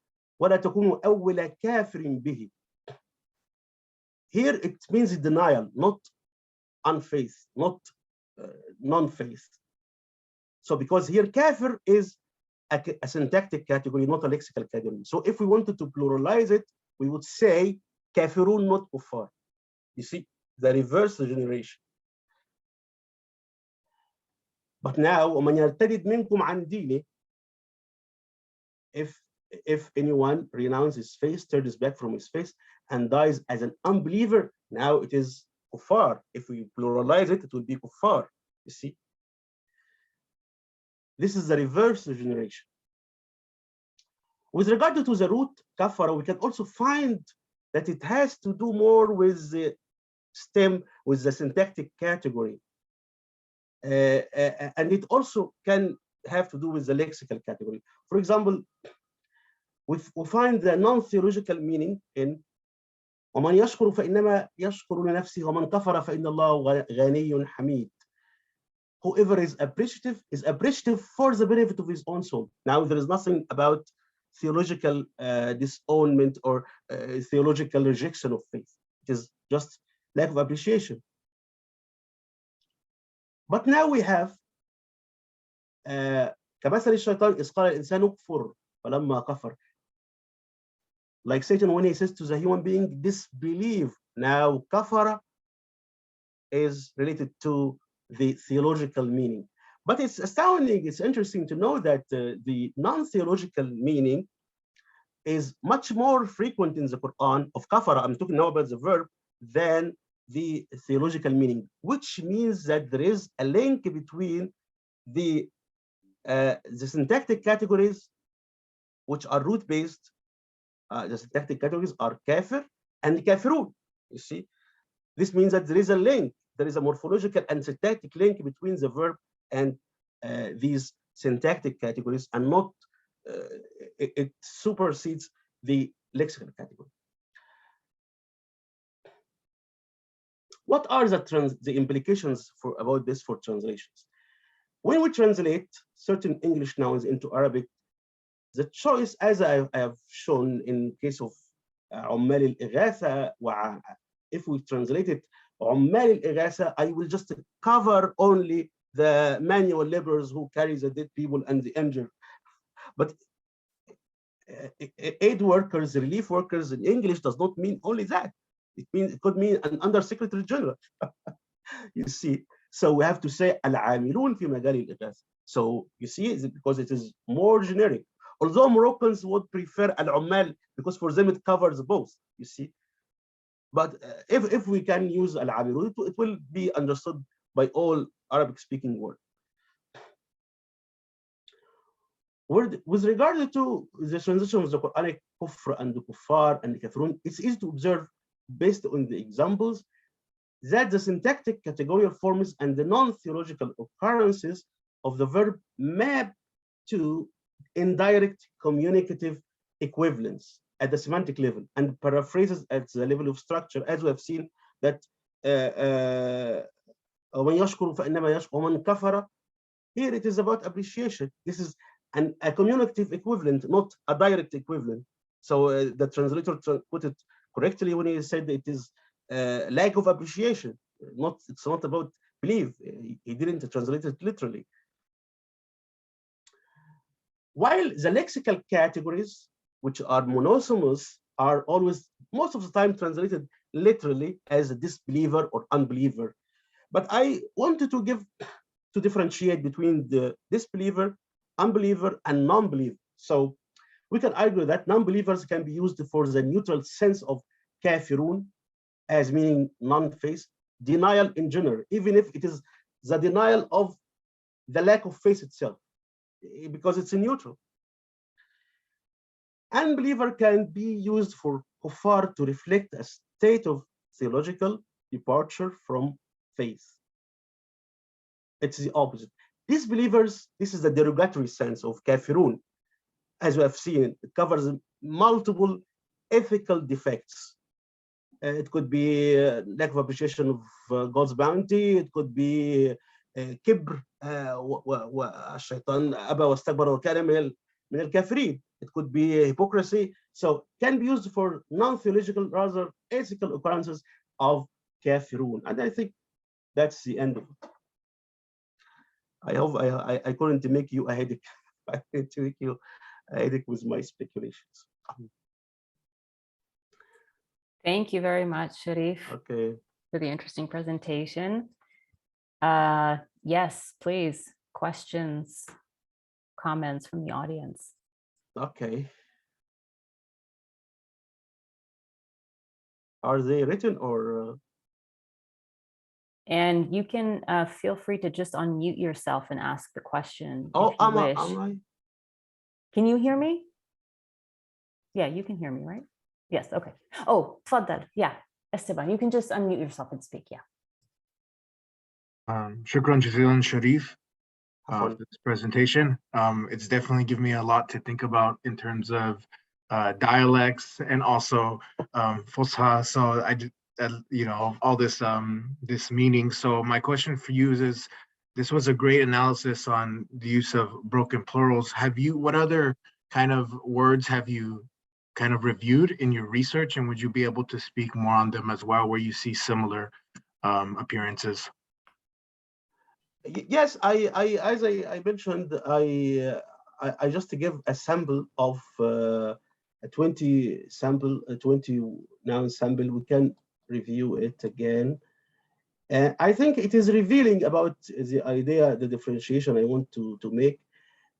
وَلَا تَكُونُوا أَوَّلَ كَافِرٍ بِهِ. Here it means denial, not unfaith, not non-faith. So because here kafir is a syntactic category, not a lexical category. So if we wanted to pluralize it, we would say kafirun, not kuffar. You see, the reverse generation. But now, وَمَنْ يَرْتَدِدْ مِنْكُمْ عَنْ دِينِهِ, if anyone renounces his faith, turns back from his faith, and dies as an unbeliever, now it is kuffar. If we pluralize it, it will be kuffar. You see, this is the reverse generation. With regard to the root kafara, we can also find that it has to do more with the stem with the syntactic category. And it also can have to do with the lexical category. For example, we find the non-theological meaning in ومن يشكر فإنما يشكر لنفسه ومن كفر فإن الله غني حميد. Whoever is appreciative for the benefit of his own soul. Now, there is nothing about theological disownment or theological rejection of faith. It is just lack of appreciation. But now we have كمثل الشيطان إذ قال الإنسان اكفر فلما كفر. Like Satan when he says to the human being, disbelieve. Now, kafara is related to the theological meaning. But it's astounding, it's interesting to know that the non-theological meaning is much more frequent in the Quran of kafara, I'm talking now about the verb, than the theological meaning, which means that there is a link between the syntactic categories, which are root-based. The syntactic categories are kafir and kafirun. You see, this means that there is a link, there is a morphological and syntactic link between the verb and these syntactic categories, and not it supersedes the lexical category. What are the implications about this for translations? When we translate certain English nouns into Arabic, the choice, as I have shown in case of عمال الإغاثة, if we translate it عمال الإغاثة, I will just cover only the manual laborers who carry the dead people and the injured. But aid workers, relief workers in English does not mean only that. It could mean an undersecretary general. You see, so we have to say العاملون في مجال الإغاثة. So you see, because it is more generic. Although Moroccans would prefer al-ummal because for them it covers both, you see. But if we can use al-amilun, it will be understood by all Arabic-speaking world. With regard to the transition of the Quranic kufr and kuffar and kafirun, it's easy to observe, based on the examples, that the syntactic categorical forms and the non-theological occurrences of the verb map to indirect communicative equivalence at the semantic level and paraphrases at the level of structure, as we have seen that ومن يشكر فإنما يشكر ومن كفر. Here it is about appreciation. This is a communicative equivalent, not a direct equivalent. So the translator put it correctly when he said it is lack of appreciation. It's not about belief. He didn't translate it literally. While the lexical categories, which are monosemous, are always, most of the time, translated literally as a disbeliever or unbeliever. But I wanted to differentiate between the disbeliever, unbeliever, and non-believer. So we can argue that non-believers can be used for the neutral sense of kafirun, as meaning non-faith, denial in general, even if it is the denial of the lack of faith itself, because it's a neutral. Unbeliever can be used for kuffar to reflect a state of theological departure from faith. It's the opposite. Disbelievers, this is the derogatory sense of kafirun. As we have seen, it covers multiple ethical defects. It could be lack of appreciation of God's bounty. It could be كبر الشيطان أبى واستكبر وكان من الكافرين. It could be hypocrisy. So can be used for non-theological, rather ethical occurrences of kafirun. And I think that's the end of it. I hope I couldn't make you a headache. I couldn't make you a headache with my speculations. Thank you very much, Sharif, Okay. for the interesting presentation. Yes, please, questions, comments from the audience. Okay. Are they written or? And you can feel free to just unmute yourself and ask the question Oh, if you am wish. I? Can you hear me? Yeah, you can hear me, right? Yes, okay. Oh, tfaddal. Yeah, Esteban, you can just unmute yourself and speak, yeah. Shukran jazilan, Sharif, عفواً. for this presentation. It's definitely given me a lot to think about in terms of dialects and also Fusha. So you know, all this this meaning. So my question for you is, this was a great analysis on the use of broken plurals. What other kind of words have you kind of reviewed in your research, and would you be able to speak more on them as well, where you see similar appearances? Yes, as I mentioned, I just give a sample of a 20 noun sample. We can review it again. I think it is revealing about the idea, the differentiation I want to make.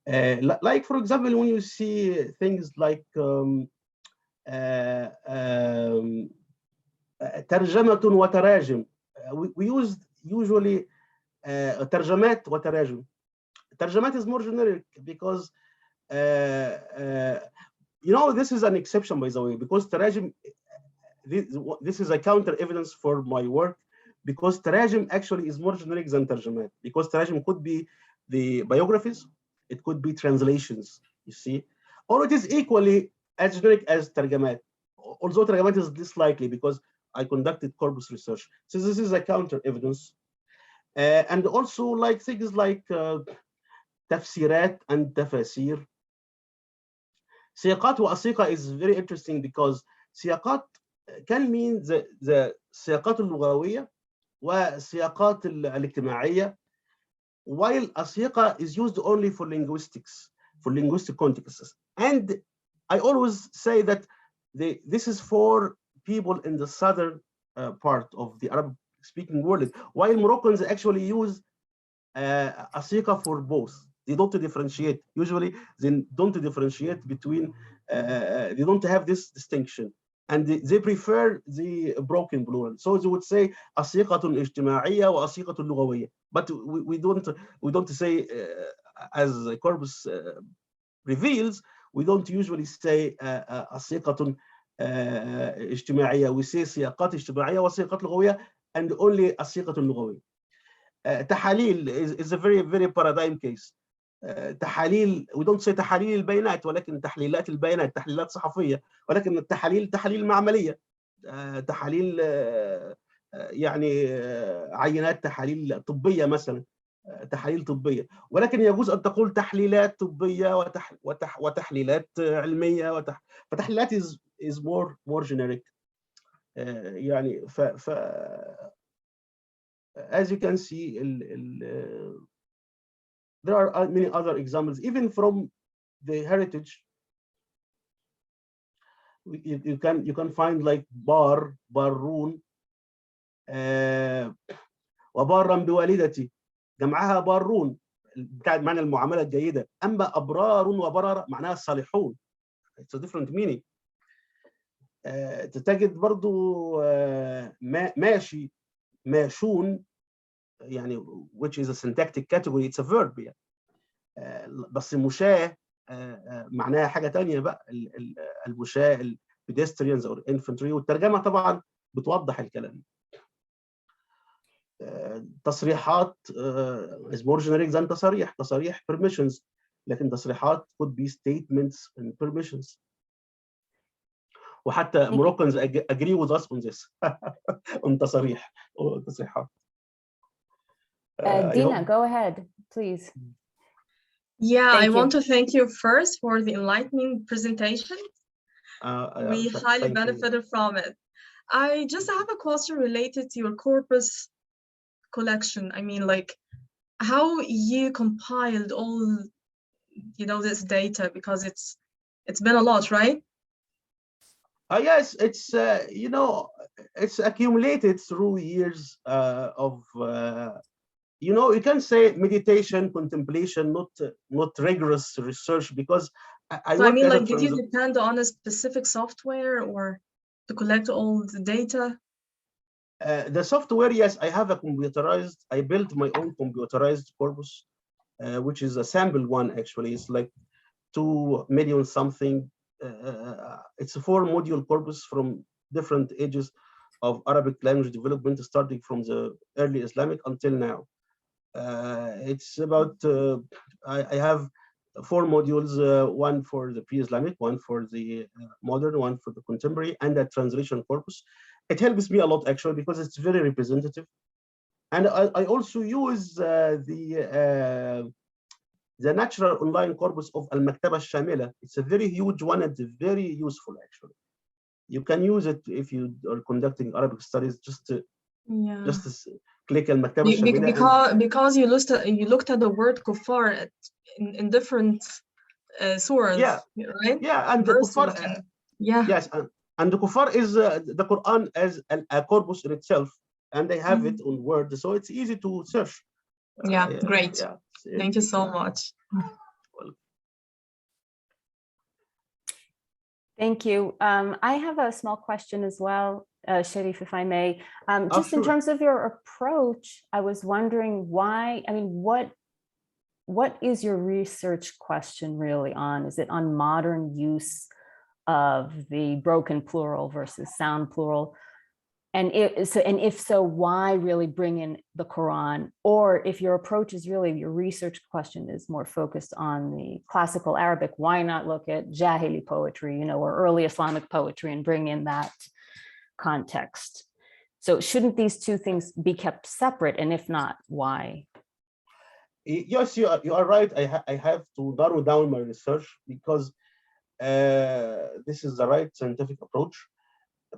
Like, for example, when you see things like ترجمة وتراجم, we use usually ترجمات وتراجم. ترجمات is more generic because you know, this is an exception, by the way, because تراجم, this is a counter evidence for my work, because تراجم actually is more generic than ترجمات, because تراجم could be the biographies, it could be translations, you see, or it is equally as generic as ترجمات, although ترجمات is less likely because I conducted corpus research. So this is a counter evidence. And also like things like تفسيرات and تفاسير. سياقات وأسيقة is very interesting because سياقات can mean the سياقات اللغوية والسياقات الاجتماعية, while أسيقة is used only for linguistics, for linguistic contexts. And I always say that this is for people in the southern part of the Arab speaking world, while Moroccans actually use أسيقة for both. They don't differentiate. Usually, they don't differentiate between, they don't have this distinction. And they prefer the broken plural. So they would say أسيقة اجتماعية وأسيقة لغوية. But we don't say, as the corpus reveals, we don't usually say أسيقة اجتماعية. We say سياقات اجتماعية وسياقات لغوية, and only السياقة اللغوية. تحاليل is a very paradigm case. تحاليل, we don't say تحاليل البيانات, ولكن تحليلات البيانات, تحليلات صحفية, ولكن التحاليل تحاليل معملية, تحاليل يعني عينات تحاليل طبية مثلا, تحاليل طبية, ولكن يجوز أن تقول تحليلات طبية وتحليلات علمية فتحليلات is more generic. يعني as you can see, there are many other examples, even from the heritage. You can find like بارون, وبارا بوالدتي, جمعها بارون بتاع معنى المعاملة الجيدة. أما أبرار وبرر معناها الصالحون. It's a different meaning. تجد برضو ماشي, ماشون, يعني which is a syntactic category, it's a verb يعني. بس المشاة معناها حاجة تانية بقى, المشاة pedestrians or infantry, والترجمة طبعا بتوضح الكلام. تصريحات is more generic than تصاريح permissions, لكن تصريحات could be statements and permissions. وحتى Moroccans agree with us on this on تصريحات. Dina, go ahead, please. Yeah, Thank I you. want to thank you first for the enlightening presentation. We highly benefited from it. I just have a question related to your corpus collection. I mean, like, how you compiled all, you know, this data, because it's been a lot, right? Yes, it's you know, it's accumulated through years of you know, you can say meditation, contemplation, not rigorous research, because I So I work mean, as like, did you depend on a specific software or to collect all the data? The software, yes, I have a computerized, I built my own computerized corpus, which is a sample one, actually. It's like 2 million something. It's a 4-module corpus from different ages of Arabic language development, starting from the early Islamic until now. It's about, I have 4 modules, one for the pre-Islamic, one for the modern, one for the contemporary, and a translation corpus. It helps me a lot actually because it's very representative. And I also use the natural online corpus of Al-Maktaba Shamila. It's a very huge one and very useful actually. You can use it if you are conducting Arabic studies, just to Yeah. click Al-Maktaba Shamila. Because you looked at the word kuffar in different surahs, Yeah, right? yeah, and the Verses kuffar, yeah. yes, and the kuffar is the Quran as a corpus in itself, and they have it on Word, so it's easy to search. Yeah, great. Yeah, thank you so much. Thank you. I have a small question as well, Sharif, if I may. Just in sure. terms of your approach, I was wondering why, I mean, what is your research question really on? Is it on modern use of the broken plural versus sound plural? And if so, why really bring in the Quran? Or if your approach is really, your research question is more focused on the classical Arabic, why not look at Jahili poetry, you know, or early Islamic poetry and bring in that context? So shouldn't these two things be kept separate? And if not, why? Yes, you are right. I have to narrow down my research because this is the right scientific approach.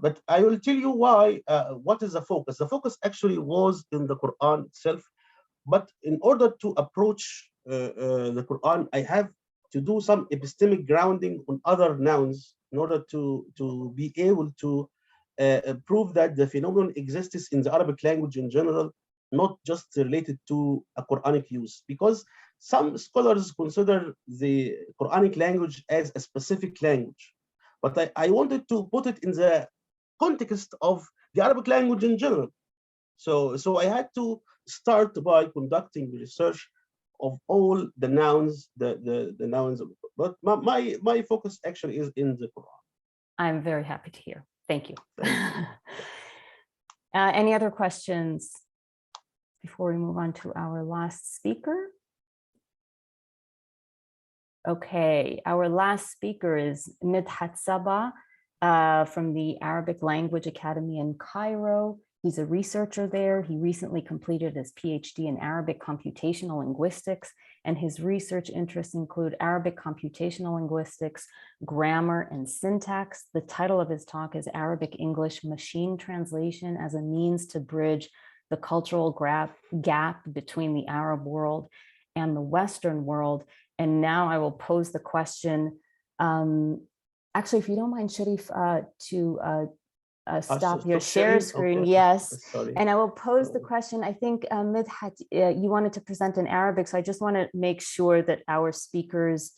But I will tell you why. What is the focus? The focus actually was in the Quran itself. But in order to approach the Quran, I have to do some epistemic grounding on other nouns in order to be able to prove that the phenomenon exists in the Arabic language in general, not just related to a Quranic use. Because some scholars consider the Quranic language as a specific language. But I wanted to put it in the context of the Arabic language in general. So I had to start by conducting research of all the nouns, the nouns. But my focus actually is in the Quran. I'm very happy to hear. Thank you. Any other questions before we move on to our last speaker? Okay, our last speaker is Midhat Saba from the Arabic Language Academy in Cairo. He's a researcher there. He recently completed his PhD in Arabic computational linguistics, and his research interests include Arabic computational linguistics, grammar, and syntax. The title of his talk is Arabic English Machine Translation as a Means to Bridge the Cultural Gap Between the Arab World and the Western World. And now I will pose the question, actually, if you don't mind, Sharif, to stop your share screen, okay. Yes. Sorry. And I will pose the question. I think Midhat, you wanted to present in Arabic, so I just want to make sure that our speakers,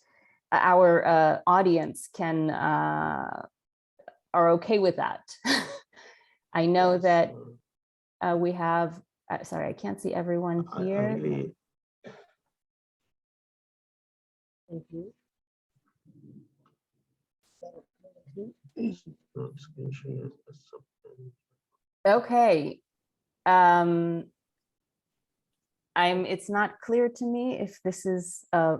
our audience can are okay with that. I know yes, that we have, sorry, I can't see everyone here. Thank you. Okay. It's not clear to me if this is a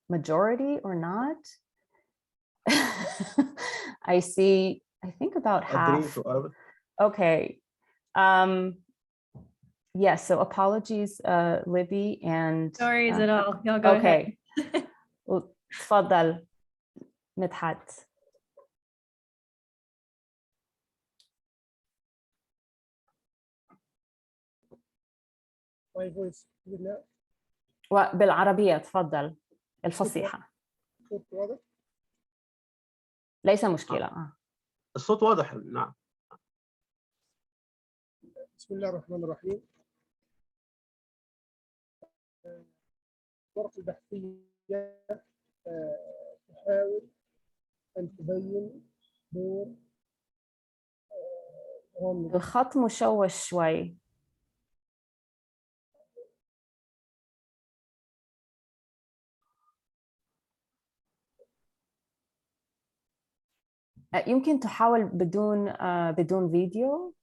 majority or not. I see, I think about half. Okay. Yes, so apologies, Libby and... No worries at all. Y'all go ahead. Okay. Well, تفضل مدحت. My voice بالله. وبالعربية تفضل الفصيحة. الصوت واضح؟ ليس مشكلة. الصوت واضح نعم. بسم الله الرحمن الرحيم. الورقة البحثية تحاول أن تبين دور الخط مشوش شوي. يمكن تحاول بدون فيديو.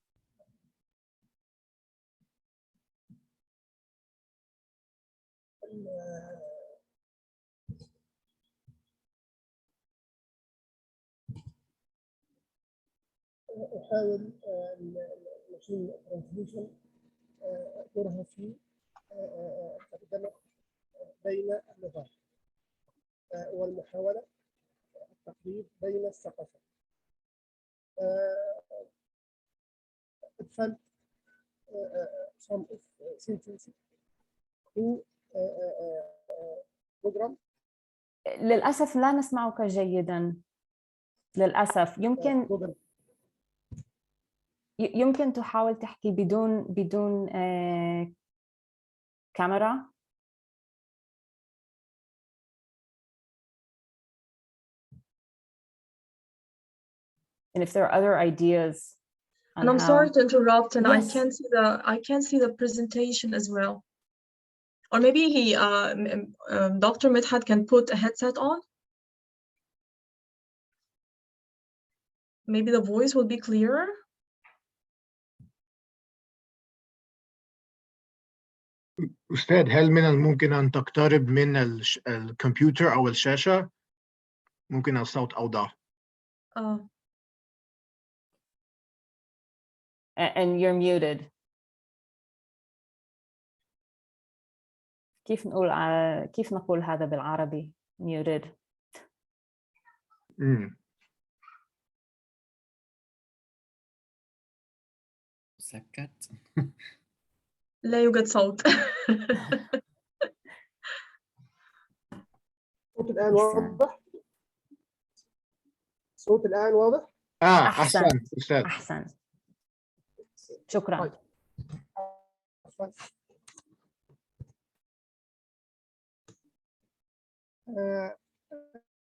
أحاول الماشين ترانسليشن دورها في الترجمة بين اللغات والمحاولة التقريب بين الثقافات. أدخلت some of sentences to program. للأسف لا نسمعك جيداً. للأسف يمكن تحاول تحكي بدون كاميرا. And if there are other ideas on And I'm how... sorry to interrupt, and Yes. I can't see the presentation as well. Or maybe Dr. Midhat can put a headset on. Maybe the voice will be clearer. أستاذ، هل من الممكن أن تقترب من الكمبيوتر أو الشاشة؟ ممكن الصوت أوضح. And you're muted. كيف نقول هذا بالعربي؟ Muted. سكت. لا يوجد صوت. الصوت الآن واضح؟ الصوت الآن واضح؟ أحسن أستاذ. أحسن. شكرا. طيب.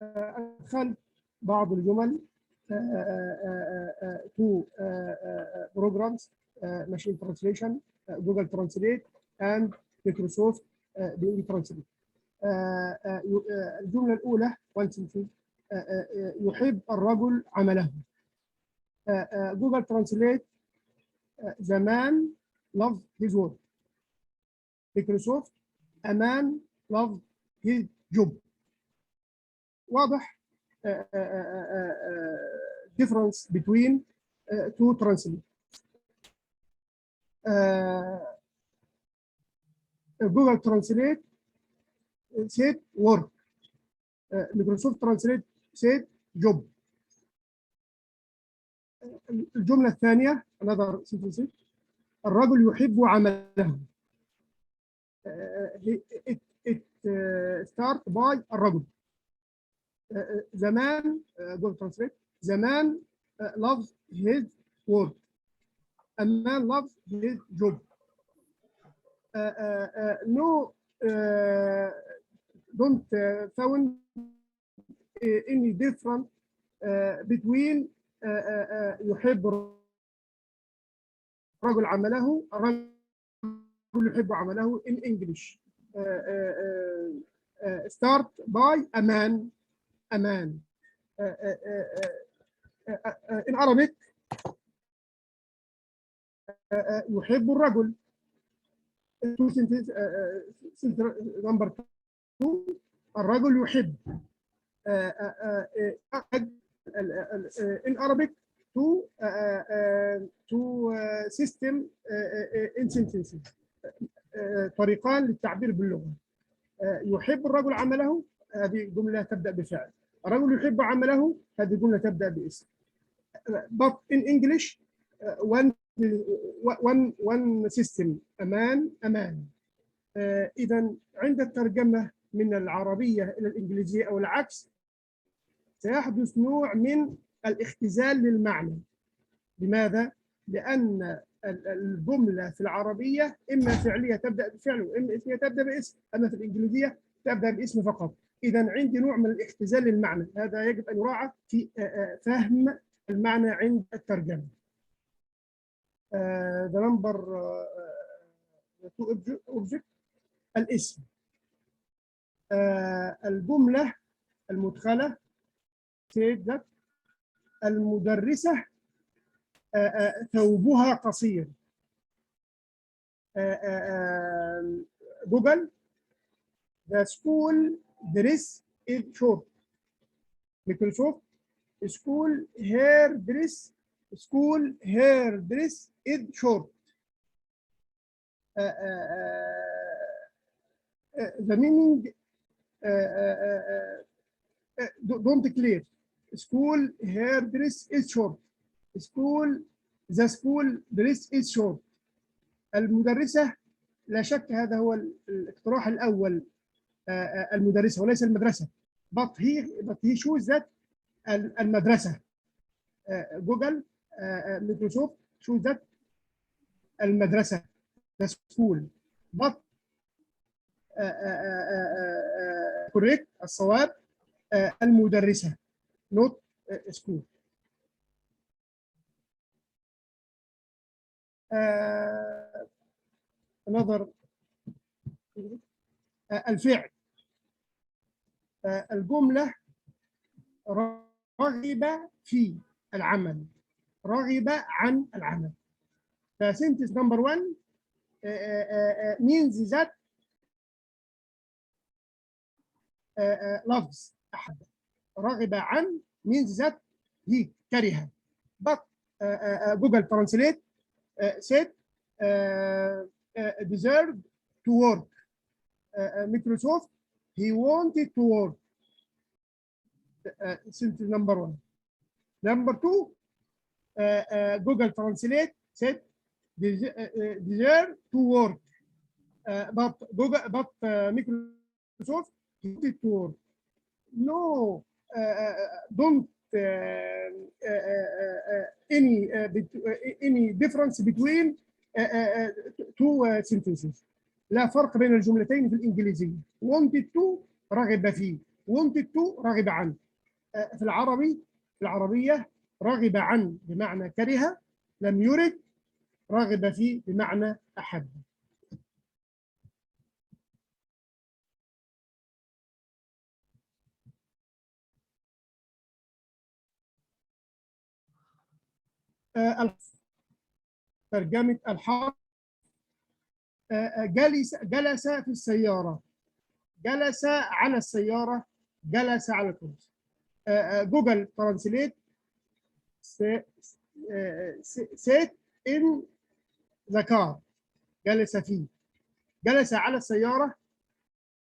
أدخلت بعض الجمل to programs machine translation Google Translate and Microsoft Bing Translate. الجملة الأولى يحب الرجل عمله. Google Translate the man loves his work. Microsoft a man loves his job. واضح difference between two translate. Google Translate said work. Microsoft Translate said job. الجملة الثانية another sentence الرجل يحب عمله. It start by الرجل. The man Google Translate the man loves his work. A man loves his job. No, don't found any difference between يحب الرجل عمله الرجل يحب عمله in English. Start by a man. In Arabic يحب الرجل. Number 2 الرجل يحب. In Arabic to system in sentences. طريقان للتعبير باللغة. يحب الرجل عمله هذه جملة تبدأ بفعل. الرجل يحب عمله هذه جملة تبدأ باسم. But in English one system a man. إذا عند الترجمة من العربية إلى الإنجليزية أو العكس سيحدث نوع من الاختزال للمعنى. لماذا؟ لأن الجملة في العربية إما فعلية تبدأ بفعل وإما اسمية تبدأ باسم، أما في الإنجليزية تبدأ باسم فقط. إذا عندي نوع من الاختزال للمعنى، هذا يجب أن يراعى في فهم المعنى عند الترجمة. The number 2 object الاسم. الجملة المدخلة said that المدرسة ثوبها قصير. جوجل the school dress is short. Microsoft school hair dress school hair dress is short. The meaning don't clear. School hair dress is short. The school dress is short. المدرسة لا شك هذا هو الاقتراح الأول، المدرسة وليس المدرسة. but he shows that المدرسة. جوجل مايكروسوفت shows that المدرسة the school but correct الصواب المدرسة not school. another الفعل. الجملة رغب في العمل، رغب عن العمل. sentence number 1 means that loves أحد. رغب عن means that he كره. but Google Translate said deserved to work. Microsoft he wanted to work. Sentence number 1. Number 2 Google Translate said deserve to work. But Microsoft wanted to work. No, don't any difference between two sentences. لا فرق بين الجملتين في الإنجليزية. wanted to رغب فيه، wanted to رغب عنه. في العربية رغب عن بمعنى كره، لم يرد. رغب فيه بمعنى أحب. ترجمة الحرف. جلس في السيارة، جلس على السيارة، جلس على الكرسي. جوجل ترانسليت sit in the car جلس فيه، جلس على السيارة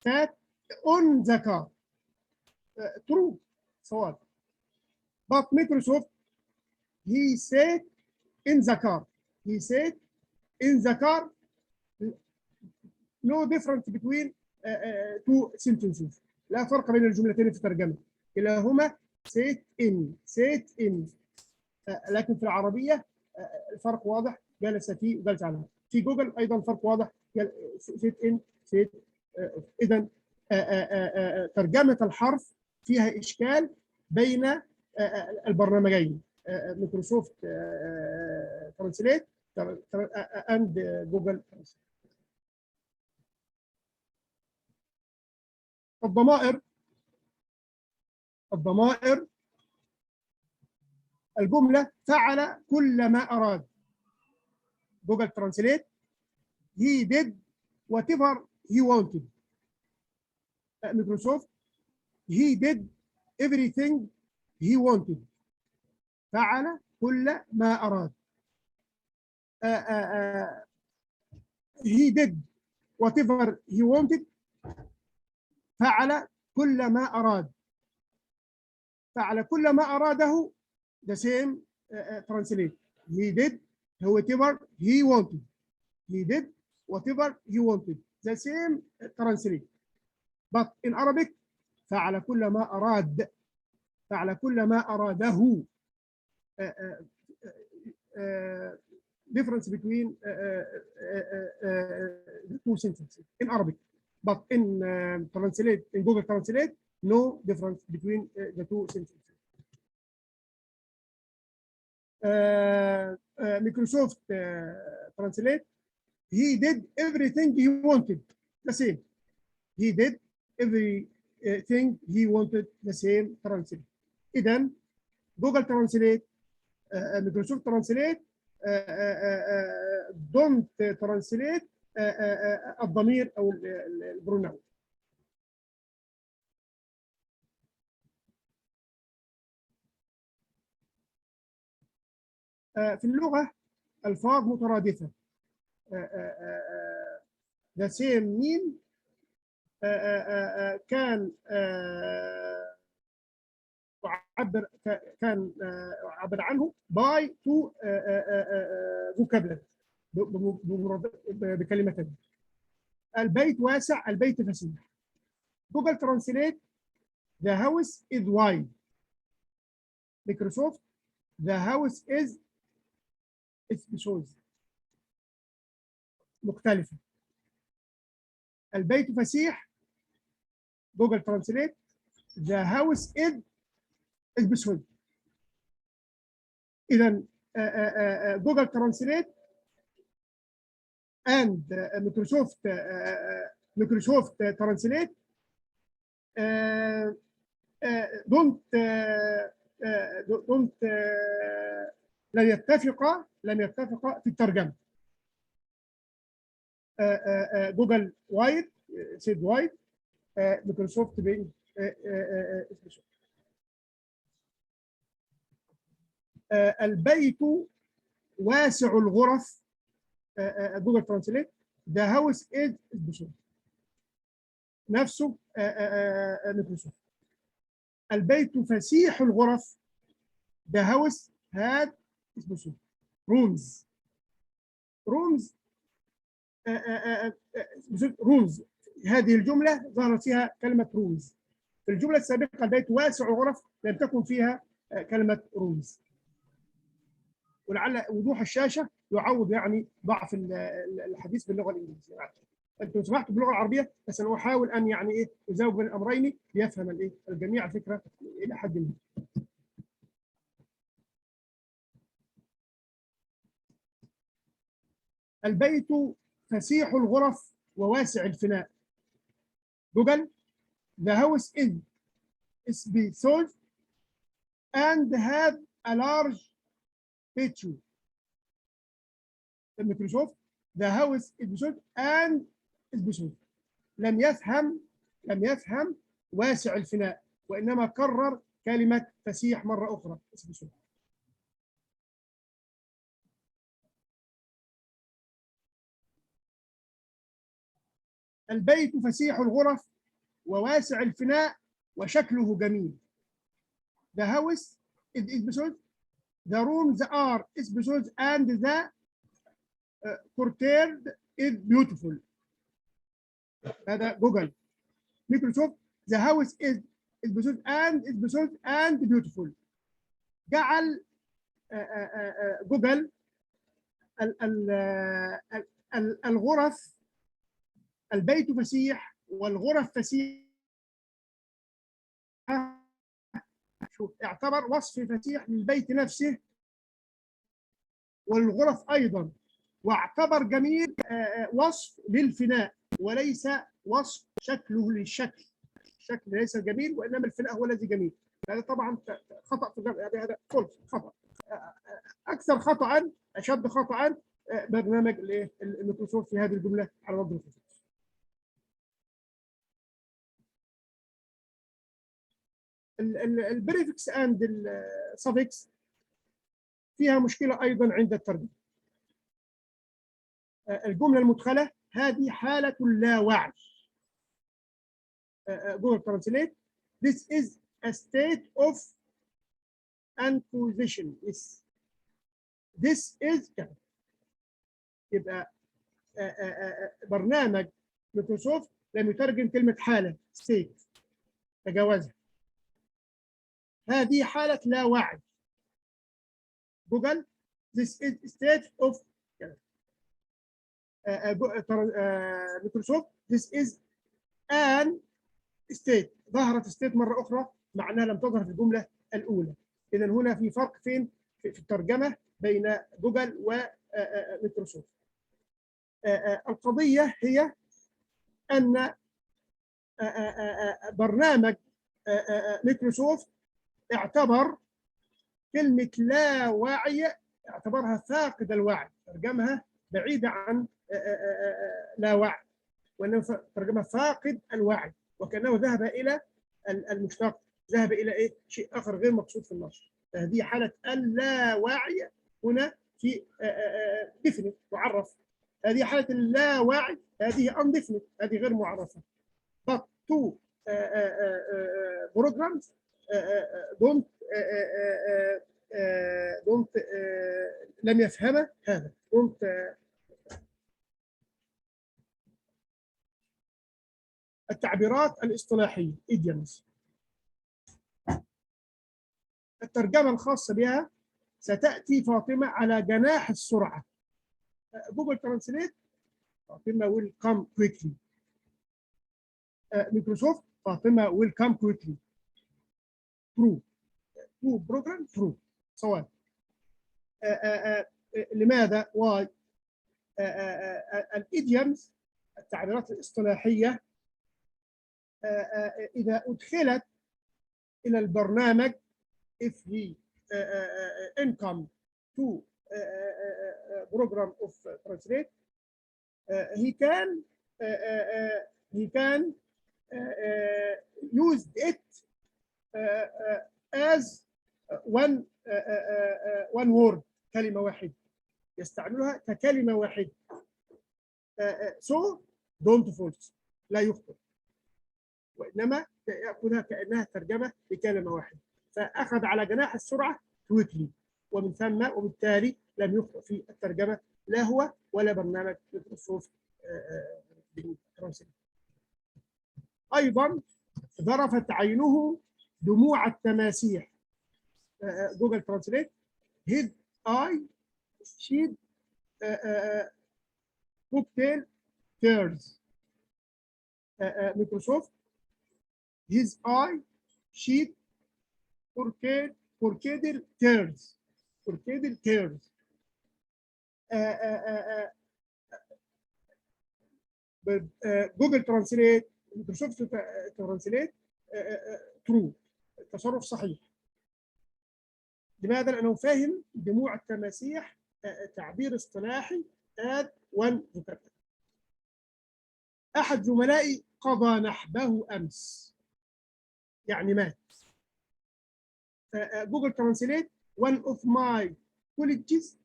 sat on the car. true صواب. but Microsoft he sat in the car. He sat in the car. No difference between two sentences. لا فرق بين الجملتين في الترجمة، كلاهما sit in. لكن في العربية الفرق واضح، جلس فيه وجلس على. في جوجل أيضا الفرق واضح، sit in sit. إذا ترجمة الحرف فيها إشكال بين البرنامجين مايكروسوفت ترانسليت and جوجل. الضمائر الجملة فعل كل ما أراد. جوجل ترانسليت he did whatever he wanted. مايكروسوفت he did everything he wanted. فعل كل ما أراد. he did whatever he wanted. فعل كل ما أراد. فعل كل ما أراده the same translate. He did whatever he wanted. He did whatever he wanted. The same translate. But in Arabic فعل كل ما أراد. فعل كل ما أراده. Difference between the two sentences in Arabic. But in translate, in Google Translate, no difference between the two sentences. Microsoft Translate, he did everything he wanted. The same. He did everything he wanted. The same translate. إذن Google Translate, Microsoft Translate, don't translate الضمير أو البروناون. في اللغة ألفاظ مترادفة the same mean كان عبر عنه by to vocabulary بكلمتين. البيت واسع، البيت فسيح. جوجل ترانسليت the house is wide. مايكروسوفت the house is مختلفة. البيت فسيح جوجل ترانسليت the house is بسهولة. إذا جوجل ترانسليت and Microsoft Translate don't لم يتفقا في الترجمة. جوجل وايد سيد وايد مايكروسوفت بين البيت واسع الغرف جوجل ترانسليت ذا هاوس از نفسه مايكروسوفت. البيت فسيح الغرف ذا هاوس هاد رومز رومز. هذه الجملة ظهرت فيها كلمة رومز. في الجملة السابقة البيت واسع الغرف لم تكن فيها كلمة رومز. ولعل وضوح الشاشة يعوض يعني ضعف الحديث باللغة الإنجليزية. أنتم سمعتوا باللغة العربية بس أنا أحاول أن يعني إيه أزاوج بين الأمرين ليفهم الإيه الجميع الفكرة إلى حد ما. البيت فسيح الغرف وواسع الفناء. جوجل the house is spacious and have a large bedroom. مايكروسوفت the house is spacious and spacious. لم يفهم واسع الفناء وإنما كرر كلمة فسيح مرة أخرى. spacious. البيت فسيح الغرف وواسع الفناء وشكله جميل. The house is spacious. The rooms are spacious and the courtyard is beautiful. هذا جوجل. مايكروسوفت the house is spacious and beautiful. جعل جوجل الغرف البيت فسيح والغرف فسيحة. شوف اعتبر وصف فسيح للبيت نفسه والغرف أيضا، واعتبر جميل وصف للفناء وليس وصف شكله للشكل. الشكل ليس جميل وإنما الفناء هو الذي جميل. هذا طبعا خطأ في هذا خطأ. أكثر خطأ أشد خطأ برنامج الميكروسوفت في هذه الجملة على وجه الخصوص. البريفكس اند السفكس فيها مشكله ايضا عند الترجمه. الجمله المدخله هذه حاله اللاوعي. جوجل ترانسليت this is a state of unconscious. this is كذا. يبقى برنامج مايكروسوفت لم يترجم كلمه حاله state، تجاوزها. هذه حالة لا وعي. جوجل this is state of مايكروسوفت this is an state. ظهرت state مرة أخرى معناها لم تظهر في الجملة الأولى. إذا هنا في فرق فين في الترجمة بين جوجل ومايكروسوفت. القضية هي أن برنامج مايكروسوفت اعتبر كلمة لا وعي، اعتبرها فاقد الوعي، ترجمها بعيدة عن لا وعي، وإنه ترجمها فاقد الوعي، وكأنه ذهب إلى المشتق، ذهب إلى إيه؟ شيء آخر غير مقصود في النص. هذه حالة اللاوعي هنا في definite معرف. هذه حالة اللاوعي، هذه undefinite، هذه غير معرفة. but two programs don't لم يفهم هذا. don't التعبيرات الاصطلاحية idioms. الترجمة الخاصة بها ستأتي فاطمة على جناح السرعة. جوجل ترانسليت فاطمة will come quickly. مايكروسوفت فاطمة will come quickly. true program true. صواب. لماذا؟ why؟ الإيديومز التعبيرات الاصطلاحية إذا أدخلت إلى البرنامج if he income to program of translate he can use it as one word، كلمة واحدة، يستعملها ككلمة واحدة. so don't false، لا يخطئ، وإنما يأخذها كأنها ترجمة بكلمة واحدة. فأخذ على جناح السرعة كويكلي، ومن ثم وبالتالي لم يخطئ في الترجمة لا هو ولا برنامج مايكروسوفت ترانسليت. أيضا ذرفت عينه دموع التماسيح. جوجل ترانسليت his eye shed cocktail tears. مايكروسوفت his eye shed cocktail tears. cocktail tears. جوجل ترانسليت مايكروسوفت ترانسليت ترو، التصرف صحيح. لماذا؟ لأنه فاهم دموع التماسيح تعبير اصطلاحي add one vocabulary. أحد زملائي قضى نحبه أمس، يعني مات. جوجل ترانسليت one of my colleagues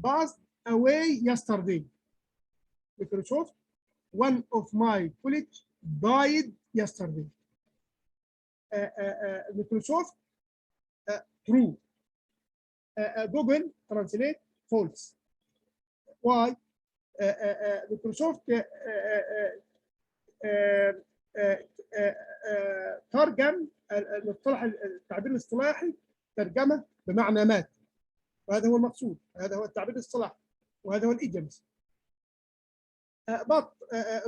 passed away yesterday. مايكروسوفت one of my colleagues died yesterday. مايكروسوفت true. جوجل ترانسليت false. why؟ مايكروسوفت ترجم المصطلح التعبير الاصطلاحي ترجمه بمعنى مات، وهذا هو المقصود، هذا هو التعبير الاصطلاحي، وهذا هو الايديومز. but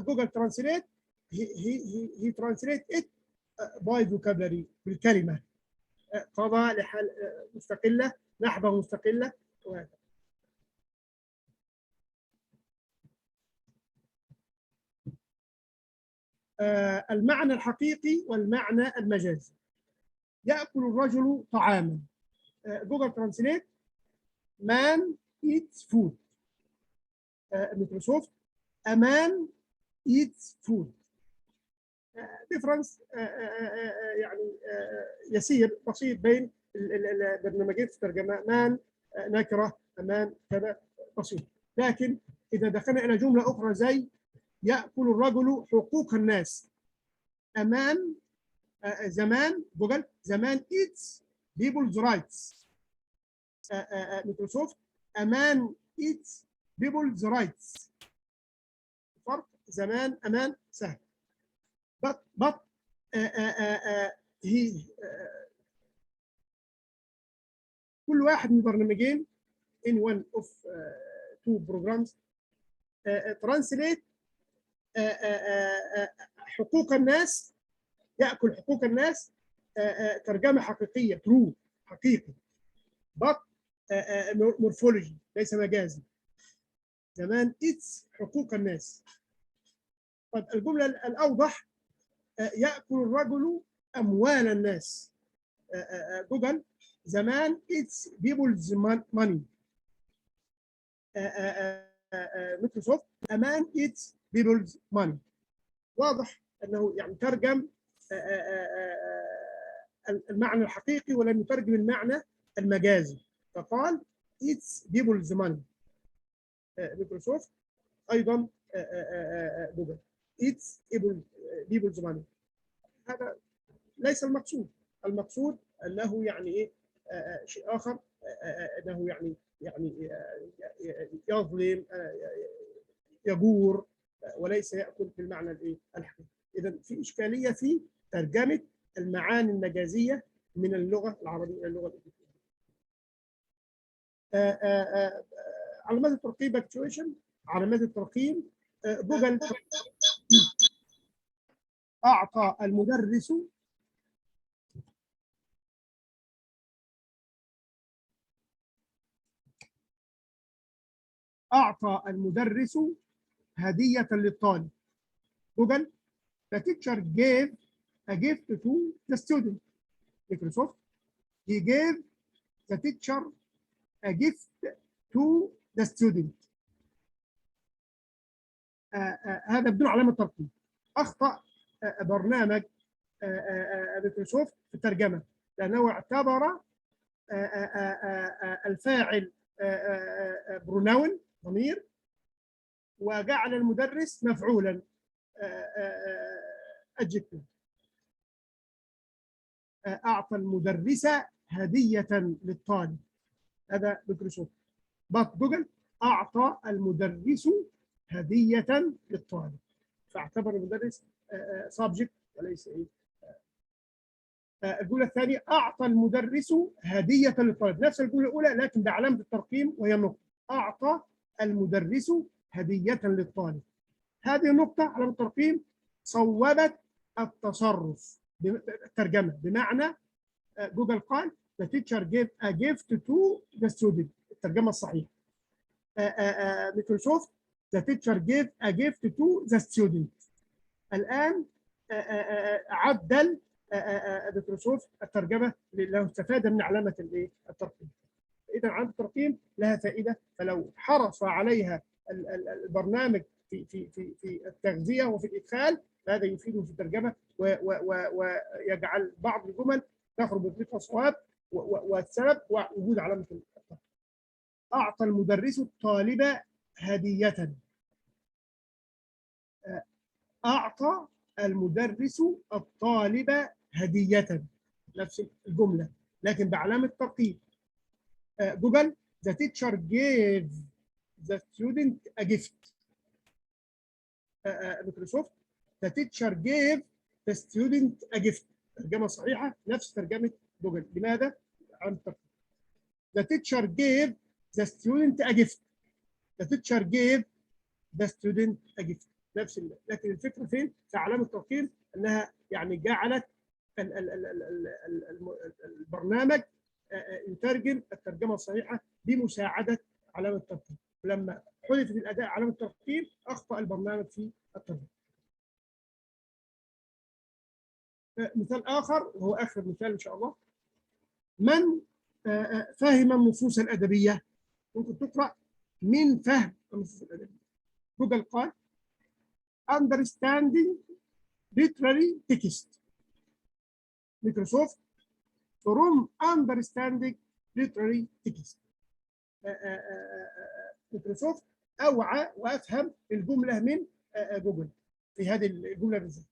Google Translate he translate it by vocabulary، بالكلمة. قضى لحال مستقلة، نحبة مستقلة، وهذا. المعنى الحقيقي والمعنى المجازي. يأكل الرجل طعاما. جوجل ترانسليت man eats food. مايكروسوفت a man eats food. difference يعني يسير بسيط بين البرنامجين في الترجمة. man نكرة، أمان كذا بسيط. لكن إذا دخلنا إلى جملة أخرى زي يأكل الرجل حقوق الناس. أمان زمان جوجل زمان eats people's rights. مايكروسوفت أمان eats people's rights. فرق زمان أمان سهل. but he كل واحد من البرنامجين in one of two programs translate حقوق الناس، يأكل حقوق الناس ترجمة حقيقية true حقيقي، but morphology ليس مجازي. زمان eats حقوق الناس. طيب الجملة الأوضح يأكل الرجل أموال الناس. جوجل زمان eats people's money. مايكروسوفت أمان eats people's money. واضح أنه يعني ترجم المعنى الحقيقي ولم يترجم المعنى المجازي. فقال eats people's money. مايكروسوفت ايضا جوجل eats people's money. هذا ليس المقصود. المقصود انه يعني ايه شيء اخر، انه يعني يظلم، يجور، وليس ياكل بالمعنى الايه الحقيقي. اذا في اشكاليه في ترجمه المعاني المجازيه من اللغه العربيه الى اللغه الانجليزيه. علامات الترقيم بكتويشن. علامات الترقيم جوجل اعطى المدرس هدية للطالب. جوجل the teacher gave a gift to the student. مايكروسوفت he gave the teacher a gift to the student. هذا بدون علامة ترقيم. أخطأ برنامج مايكروسوفت في الترجمة لأنه اعتبر الفاعل بروناون ضمير وجعل المدرس مفعولا adjective. أعطى المدرسة هدية للطالب. هذا مايكروسوفت. بس جوجل أعطى المدرس هدية للطالب، فاعتبر المدرس subject وليس إيه. الجملة الثانية أعطى المدرس هدية للطالب، نفس الجملة الأولى لكن بعلامة الترقيم وهي النقطة. أعطى المدرس هدية للطالب. هذه النقطة علامة الترقيم صوبت التصرف الترجمة، بمعنى جوجل قال the teacher gave a gift to the student. الترجمة الصحيحة. مايكروسوفت the teacher gave a gift to the student. الآن عدل مايكروسوفت الترجمة لأنه استفاد من علامة الترقيم. إذا علامة الترقيم لها فائدة، فلو حرص عليها البرنامج في التغذية وفي الإدخال هذا يفيده في الترجمة ويجعل بعض الجمل تخرج بطريقة صواب، والسبب هو وجود علامة الترقيم. أعطى المدرس الطالب هدية. أعطى المدرس الطالب هدية، نفس الجملة لكن بعلامة ترقيم. جوجل the teacher gave the student a gift. مايكروسوفت the teacher gave the student a gift. ترجمة صحيحة نفس ترجمة جوجل. لماذا؟ علامة الترقيم. the teacher gave the student a gift. the teacher gave the student a gift. نفس لكن الفكره فين؟ في علامه الترقيم انها يعني جعلت البرنامج يترجم الترجمه الصحيحه بمساعده علامه الترقيم. لما حذفت الاداء علامه الترقيم اخطا البرنامج في الترجمه. مثال اخر وهو اخر مثال ان شاء الله. من فهم النصوص الادبيه؟ ممكن تقرا من فهم النصوص الادبيه. جوجل قال understanding literary text. مايكروسوفت from understanding literary text. مايكروسوفت اوعى وافهم الجمله من جوجل في هذه الجمله بالذات.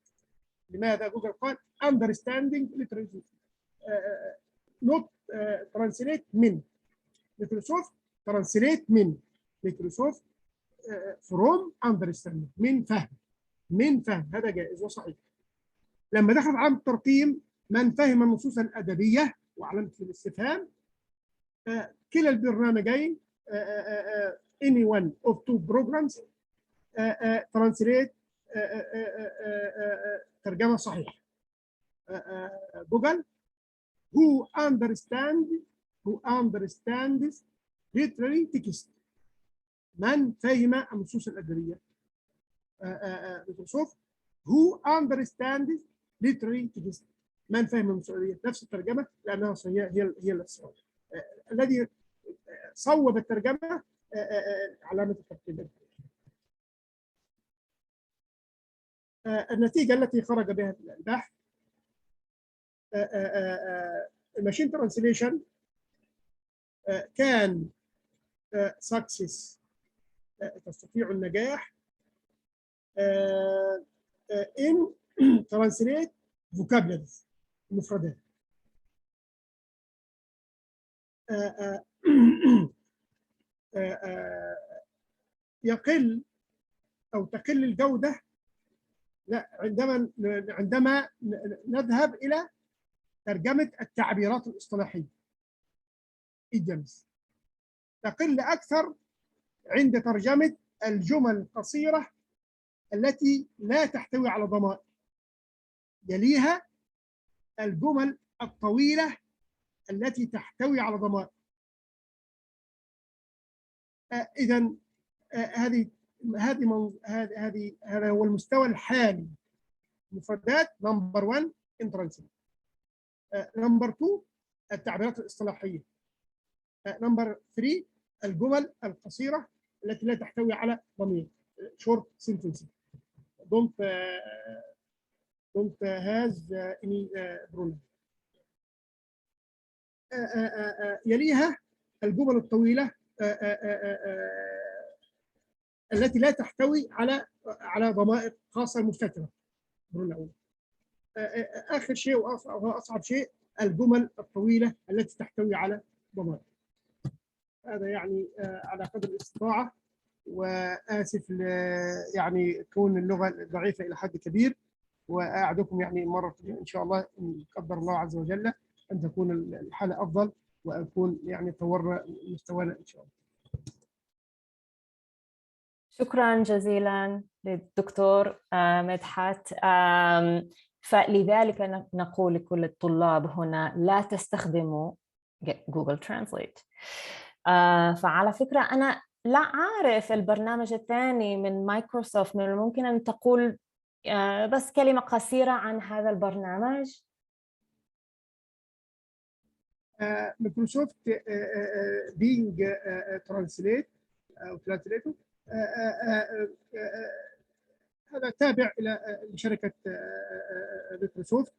لماذا؟ جوجل قال understanding literary text not translate من. مايكروسوفت translate من. مايكروسوفت from understanding من فهم. من فهم هذا جائز وصحيح. لما دخل علامة الترقيم من فهم النصوص الأدبية وعلامة الاستفهام كلا البرنامجين any one of two programs translate ترجمة صحيحة. جوجل who understands literary text. من فهم النصوص الأدبية. مايكروسوفت who understands literary text. من فهم النصوص الأدبية. نفس الترجمة لأنها هي الصواب. الذي صوب الترجمة علامة الترقيم. النتيجة التي خرج بها البحث الماشين ترانسليشن كان success تستطيع النجاح in translate vocabularies المفردات. يقل أو تقل الجودة لا عندما نذهب إلى ترجمة التعبيرات الاصطلاحية idioms. تقل أكثر عند ترجمة الجمل القصيرة التي لا تحتوي على ضمائر. يليها الجمل الطويلة التي تحتوي على ضمائر. إذا هذا هو المستوى الحالي. مفردات نمبر 1 انترنسي. نمبر 2 التعبيرات الاصطلاحية. نمبر 3 الجمل القصيرة التي لا تحتوي على ضمير short sentences don't has any pronoun. يليها الجمل الطويلة التي لا تحتوي على ضمائر خاصة مستترة. آخر شيء وأصعب شيء الجمل الطويلة التي تحتوي على ضمائر. هذا يعني على قدر الاستطاعة، وآسف يعني كون اللغة ضعيفة إلى حد كبير، وأعدكم يعني مرة إن شاء الله إن قدر الله عز وجل أن تكون الحالة أفضل وأكون يعني طورنا مستوانا إن شاء الله. شكرا جزيلا للدكتور مدحت. فلذلك نقول لكل الطلاب هنا لا تستخدموا جوجل ترانسليت. فعلى فكرة أنا لا أعرف البرنامج الثاني من مايكروسوفت، من الممكن أن تقول بس كلمة قصيرة عن هذا البرنامج؟ مايكروسوفت بينج ترانسليت أو ترانسليتور هذا تابع إلى شركة مايكروسوفت.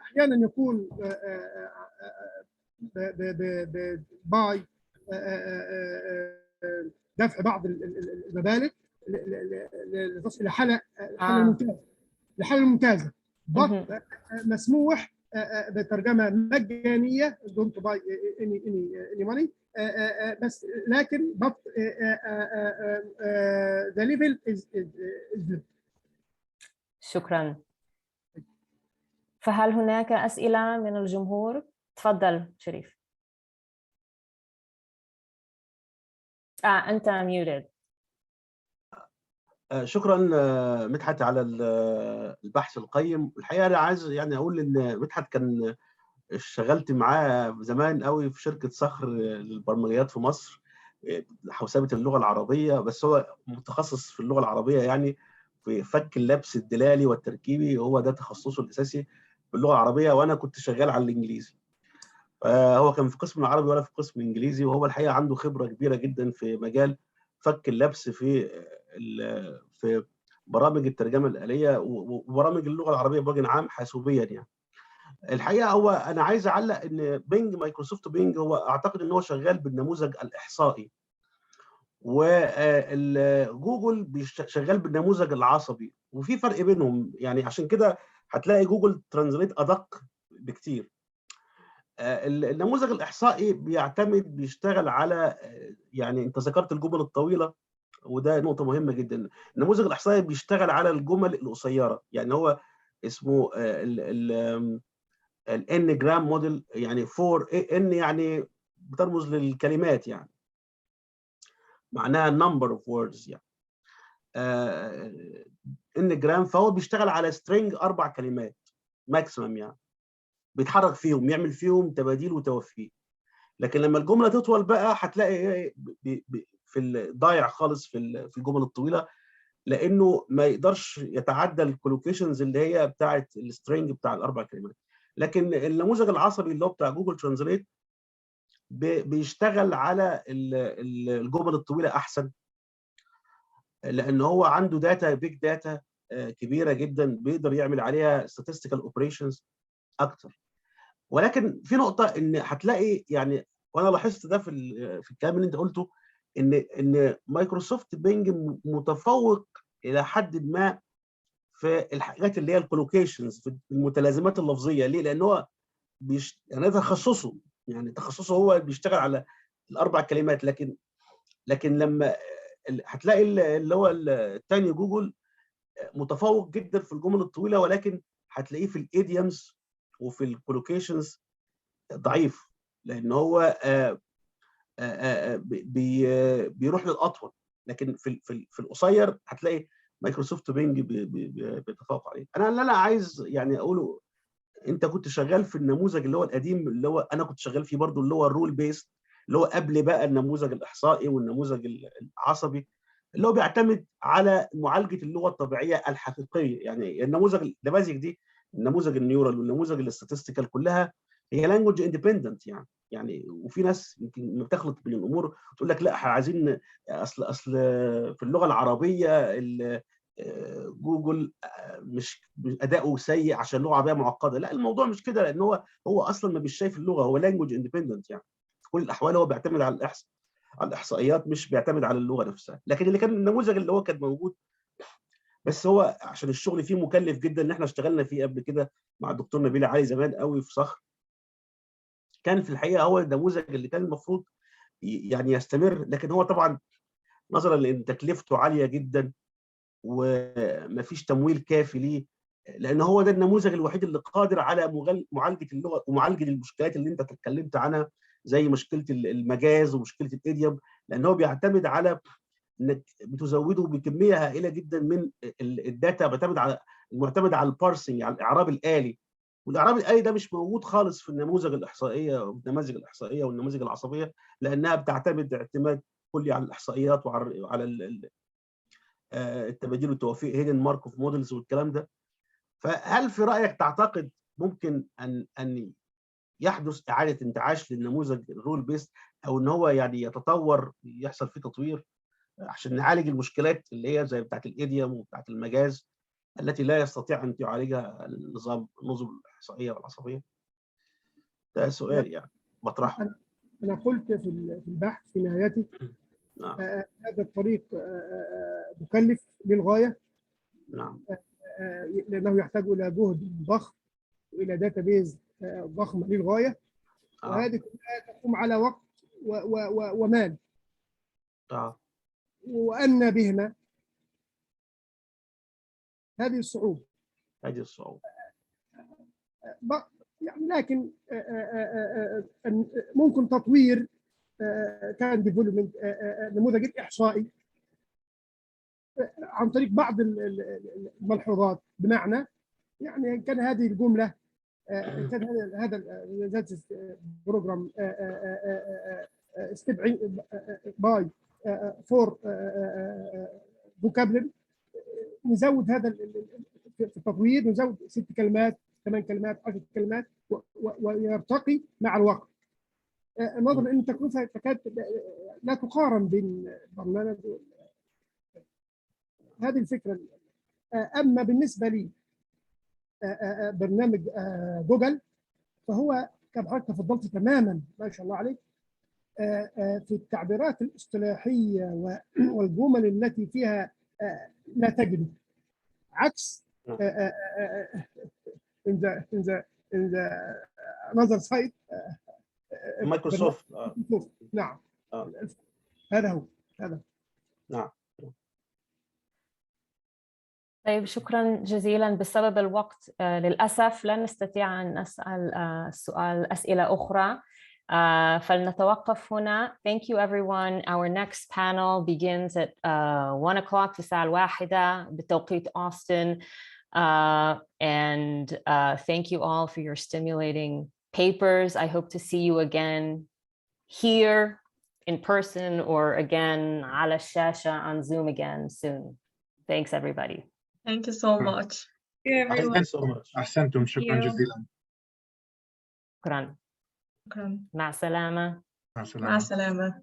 أحيانا يكون باي دفع بعض المبالغ لتصل الحالة الممتازة. الحالة الممتازة مسموح بترجمة مجانية don't buy any money بس لكن the level is good. شكرا. فهل هناك أسئلة من الجمهور؟ تفضل شريف. أنت muted. شكرا مدحت على البحث القيم. الحقيقه انا عايز يعني اقول ان مدحت كان اشتغلت معاه زمان قوي في شركه صخر للبرمجيات في مصر، حوسبه اللغه العربيه، بس هو متخصص في اللغه العربيه يعني في فك اللبس الدلالي والتركيبي، هو ده تخصصه الاساسي في اللغه العربيه، وانا كنت شغال على الانجليزي. هو كان في قسم العربي وانا في قسم الانجليزي، وهو الحقيقه عنده خبره كبيره جدا في مجال فك اللبس في برامج الترجمه الآلية وبرامج اللغه العربيه بوجه عام حاسوبيا يعني. الحقيقه هو انا عايز اعلق ان بينج مايكروسوفت بينج هو اعتقد ان هو شغال بالنموذج الاحصائي، وجوجل شغال بالنموذج العصبي، وفي فرق بينهم يعني. عشان كده هتلاقي جوجل ترانزليت ادق بكتير. النموذج الاحصائي بيشتغل على يعني انت ذكرت الجمل الطويله، وده نقطه مهمه جدا. النموذج الاحصائي بيشتغل على الجمل القصيره، يعني هو اسمه الان جرام موديل، يعني 4 ان يعني بترمز للكلمات، يعني معناها number of words يعني ان جرام. فهو بيشتغل على سترينج 4 كلمات ماكسيمم، يعني بيتحرك فيهم، يعمل فيهم تباديل وتوفيق. لكن لما الجمله تطول بقى هتلاقي في الضايع خالص في الجمل الطويله، لانه ما يقدرش يتعدى الكولوكيشنز اللي هي بتاعه السترينج بتاع ال4 كلمات. لكن النموذج العصبي اللي هو بتاع جوجل ترانزليت بيشتغل على الجمل الطويله احسن، لان هو عنده داتا بيج داتا كبيره جدا، بيقدر يعمل عليها statistical operations اكتر. ولكن في نقطه ان هتلاقي يعني، وانا لاحظت ده في الكلام اللي انت قلته، ان مايكروسوفت بينج متفوق الى حد ما في الحاجات اللي هي الكولوكيشنز، في المتلازمات اللفظيه. ليه؟ لان هو يعني تخصصه، يعني تخصصه هو بيشتغل على الاربع كلمات. لكن لما هتلاقي اللي هو الثاني جوجل متفوق جدا في الجمل الطويله، ولكن هتلاقيه في الايديومز وفي الكولوكيشنز ضعيف، لان هو بيروح للاطول. لكن في القصير هتلاقي مايكروسوفت بينج بيتفوق عليه. انا اللي انا عايز يعني اقوله، انت كنت شغال في النموذج اللي هو القديم، اللي هو انا كنت شغال فيه برضو، اللي هو الرول بيست، اللي هو قبل بقى النموذج الاحصائي والنموذج العصبي، اللي هو بيعتمد على معالجه اللغه الطبيعيه الحقيقيه. يعني النماذج دي، النموذج النيورال والنموذج الاستاتستيكال، كلها هي لانجوج اندبندنت يعني وفي ناس يمكن بتخلط بين الامور وتقول لك لا احنا عايزين اصل في اللغه العربيه جوجل مش اداؤه سيء عشان اللغه العربيه معقده. لا، الموضوع مش كده، لان هو اصلا ما مش شايف اللغه، هو لانجوج اندبندنت. يعني في كل الاحوال هو بيعتمد على الاحصائيات، مش بيعتمد على اللغه نفسها. لكن اللي كان النموذج اللي هو كان موجود، بس هو عشان الشغل فيه مكلف جدا، ان احنا اشتغلنا فيه قبل كده مع الدكتور نبيل علي زمان قوي في صخر، كان في الحقيقه هو النموذج اللي كان المفروض يعني يستمر. لكن هو طبعا نظرا لان تكلفته عاليه جدا ومفيش تمويل كافي ليه، لان هو ده النموذج الوحيد اللي قادر على معالجه اللغه ومعالجه المشكلات اللي انت اتكلمت عنها، زي مشكله المجاز ومشكله الايديوم، لان هو بيعتمد على انك بتزوده بكميه هائله جدا من الداتا، معتمد على البارسنج، على الاعراب الالي. والاعراب الالي ده مش موجود خالص في النموذج الاحصائيه والنماذج الاحصائيه والنماذج العصبيه، لانها بتعتمد اعتماد كلي على الاحصائيات وعلى التبادل والتوافيق، هيدن ماركوف موديلز والكلام ده. فهل في رايك تعتقد ممكن ان يحدث اعاده انتعاش للنموذج الرول بيست، او ان هو يعني يتطور، يحصل فيه تطوير عشان نعالج المشكلات اللي هي زي بتاعت الايديوم وبتاعت المجاز التي لا يستطيع ان يعالجها النظم الاحصائيه والعصبيه؟ ده سؤال يعني بطرحه. أنا قلت في البحث في نهايته نعم. هذا الطريق مكلف للغايه، نعم. لانه يحتاج الى جهد ضخم والى داتابيز ضخمه للغايه، وهذه كلها تقوم على وقت ومال. وأن بهما هذه الصعوبة. يعني لكن ممكن تطوير كان ديفلوبمنت نموذج الإحصائي عن طريق بعض الملحوظات، بمعنى يعني كان هذه الجملة، كان هذا بروجرام ستيب باي فور فوكابلري، نزود هذا في التطوير، نزود 6 كلمات 8 كلمات 10 كلمات، ويرتقي مع الوقت. نظرا ان التكلفه تكاد لا تقارن بين برنامج هذه الفكره. اما بالنسبه لي برنامج جوجل، فهو كما حضرتك تفضلت تماما، ما شاء الله عليك، في التعبيرات الاصطلاحيه والجمل التي فيها لا تجد عكس in the another side مايكروسوفت. نعم. هذا هو. نعم. طيب، شكرا جزيلا. بسبب الوقت للأسف لن نستطيع أن نسأل أسئلة أخرى، فلنتوقف هنا. Thank you everyone. Our next panel begins at 1 o'clock في الساعة 1 بتوقيت أوستن. And thank you all for your stimulating papers. I hope to see you again here in person or again على الشاشة on Zoom again soon. Thanks everybody. Thank you so much. أحسنتم. شكرا جزيلا. شكرا. شكرا. مع السلامة. مع السلامة.